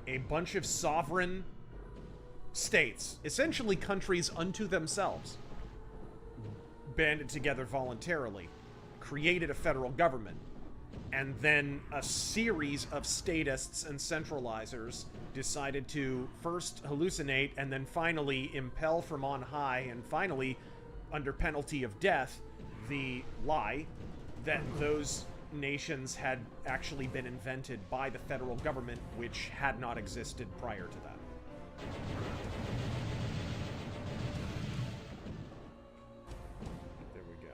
A bunch of sovereign states, essentially countries unto themselves, banded together voluntarily, created a federal government, and then a series of statists and centralizers decided to first hallucinate and then finally impel from on high and finally, under penalty of death, the lie that those nations had actually been invented by the federal government, which had not existed prior to that. There we go.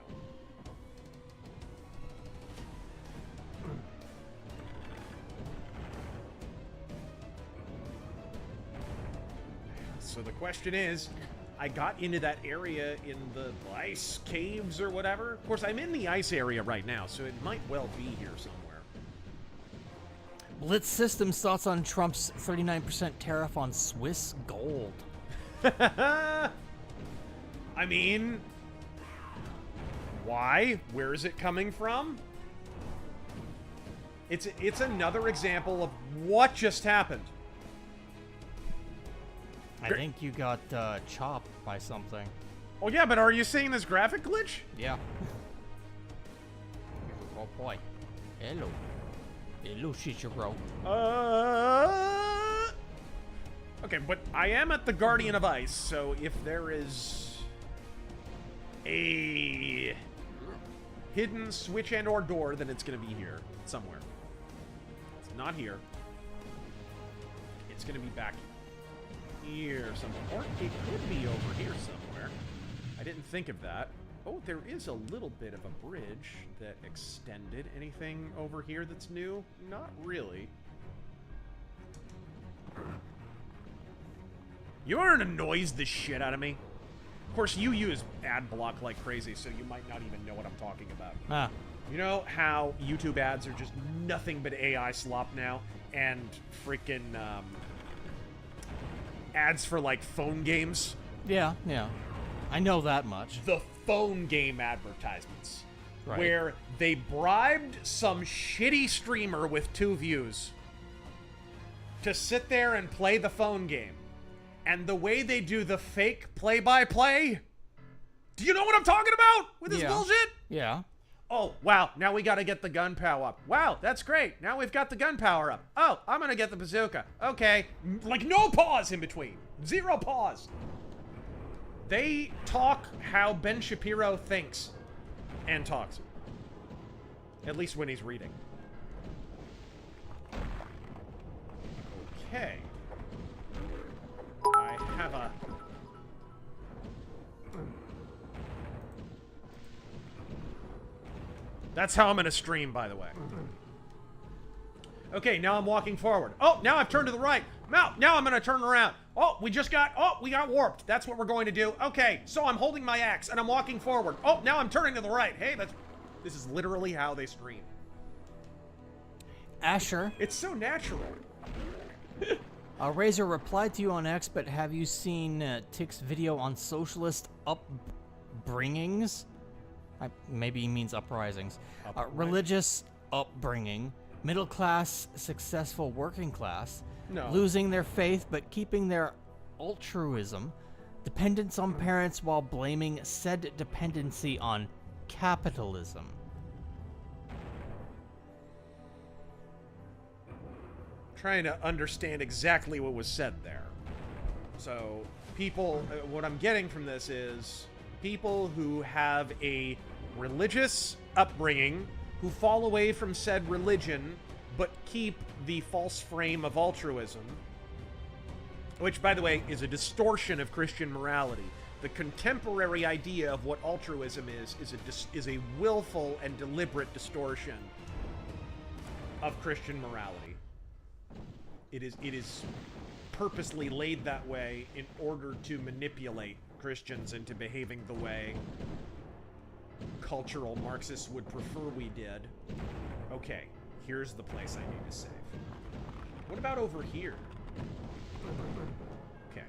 So the question is, I got into that area in the ice caves or whatever. Of course, I'm in the ice area right now, so it might well be here somewhere. Blitz Systems thoughts on Trump's 39% tariff on Swiss gold. I mean, why? Where is it coming from? It's another example of what just happened. I think you got chopped by something. Oh yeah, but are you seeing this graphic glitch? Yeah. Oh boy. Hello. Hello, Shichiro. Okay, but I am at the Guardian of Ice, so if there is a hidden switch and or door, then it's going to be here somewhere. It's not here. It's going to be back here somewhere. Or it could be over here somewhere. I didn't think of that. Oh, there is a little bit of a bridge that extended. Anything over here that's new? Not really. You aren't annoys the shit out of me. Of course, you use ad block like crazy, so you might not even know what I'm talking about. Ah. You know how YouTube ads are just nothing but AI slop now? And freaking ads for, like, phone games? Yeah, yeah. I know that much. The phone game advertisements. Right. Where they bribed some shitty streamer with 2 views to sit there and play the phone game. And the way they do the fake play-by-play... Do you know what I'm talking about with this bullshit? Yeah. Oh, wow, now we gotta get the gunpowder up. Wow, that's great. Now we've got the gunpowder up. Oh, I'm gonna get the bazooka. Okay. Like, no pause in between. 0 pause. They talk how Ben Shapiro thinks and talks. At least when he's reading. Okay. I have a... That's how I'm gonna stream, by the way. Okay, now I'm walking forward. Oh, now I've turned to the right. Now I'm gonna turn around. Oh, we got warped. That's what we're going to do. Okay, so I'm holding my axe and I'm walking forward. Oh, now I'm turning to the right. Hey, this is literally how they stream. Asher, It's so natural. Razor replied to you on X, but have you seen Tick's video on socialist upbringings? Maybe he means uprisings. Religious upbringing, middle class, successful working class, No. losing their faith but keeping their altruism, dependence on parents while blaming said dependency on capitalism. Trying to understand exactly what was said there. So, people, what I'm getting from this is people who have a religious upbringing, who fall away from said religion, but keep the false frame of altruism, which, by the way, is a distortion of Christian morality. The contemporary idea of what altruism is a willful and deliberate distortion of Christian morality. It is purposely laid that way in order to manipulate Christians into behaving the way cultural Marxists would prefer we did. Okay, here's the place I need to save. What about over here? Okay,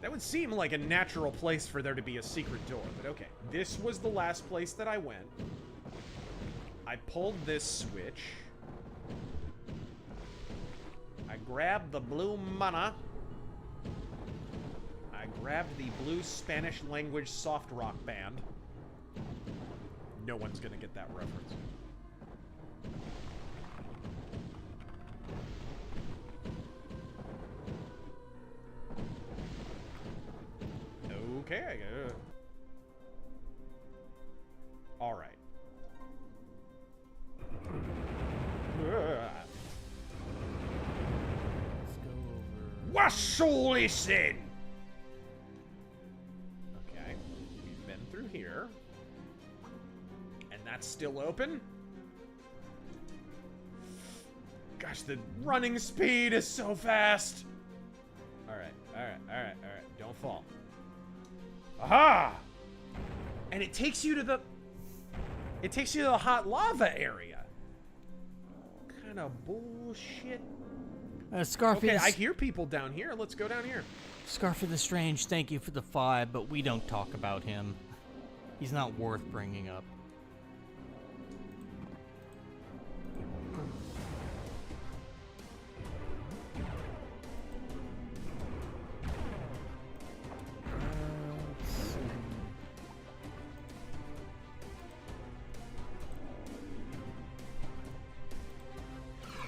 that would seem like a natural place for there to be a secret door, but okay. This was the last place that I went. I pulled this switch. I grabbed the blue mana. I grabbed the blue Spanish language soft rock band. No one's gonna get that reference. Okay, all right. What'll he said? Okay, we've been through here. And that's still open? Gosh, the running speed is so fast. Alright. Don't fall. Aha! And it takes you to the... It takes you to the hot lava area. What kind of bullshit? Scarfy, Okay, I hear people down here. Let's go down here. Scarfy the Strange, thank you for the 5, but we don't talk about him. He's not worth bringing up.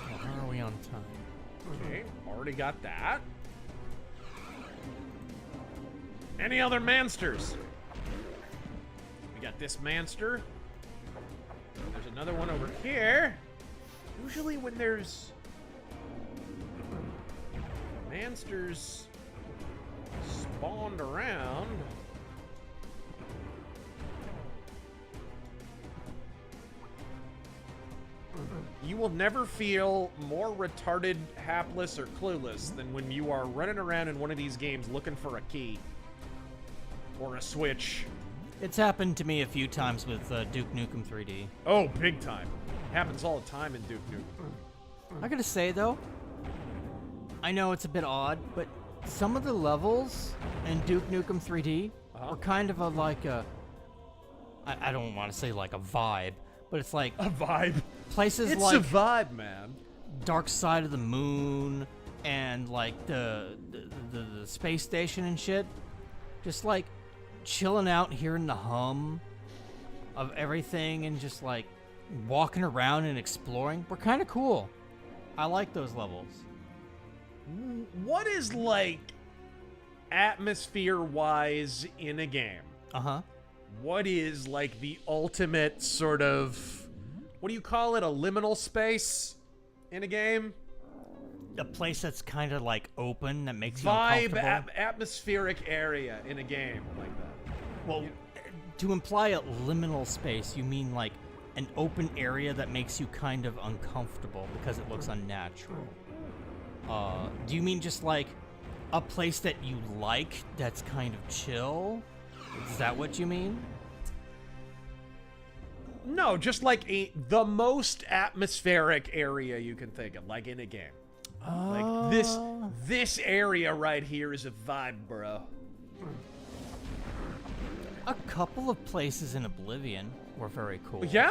How are we on time? Okay, already got that. Any other mansters? We got this manster. another one over here. Usually when there's monsters spawned around, you will never feel more retarded, hapless, or clueless than when you are running around in one of these games looking for a key or a switch. It's happened to me a few times with Duke Nukem 3D. Oh, big time. Happens all the time in Duke Nukem. I gotta say though, I know it's a bit odd, but some of the levels in Duke Nukem 3D are kind of like a, I don't want to say like a vibe, but it's like A vibe. places It's like a vibe, man. Dark Side of the Moon and like the space station and shit. Just like chilling out, hearing the hum of everything and just like walking around and exploring were kind of cool. I like those levels. What is, like, atmosphere-wise in a game? Uh-huh. What is, like, the ultimate sort of... What do you call it? A liminal space in a game? A place that's kind of like open that makes you Vibe, uncomfortable. atmospheric area in a game like that. Well, to imply a liminal space, you mean like an open area that makes you kind of uncomfortable because it looks unnatural. Do you mean just like a place that you like that's kind of chill? Is that what you mean? No, just like the most atmospheric area you can think of, like in a game. Like this area right here is a vibe, bro. A couple of places in Oblivion were very cool. Yeah,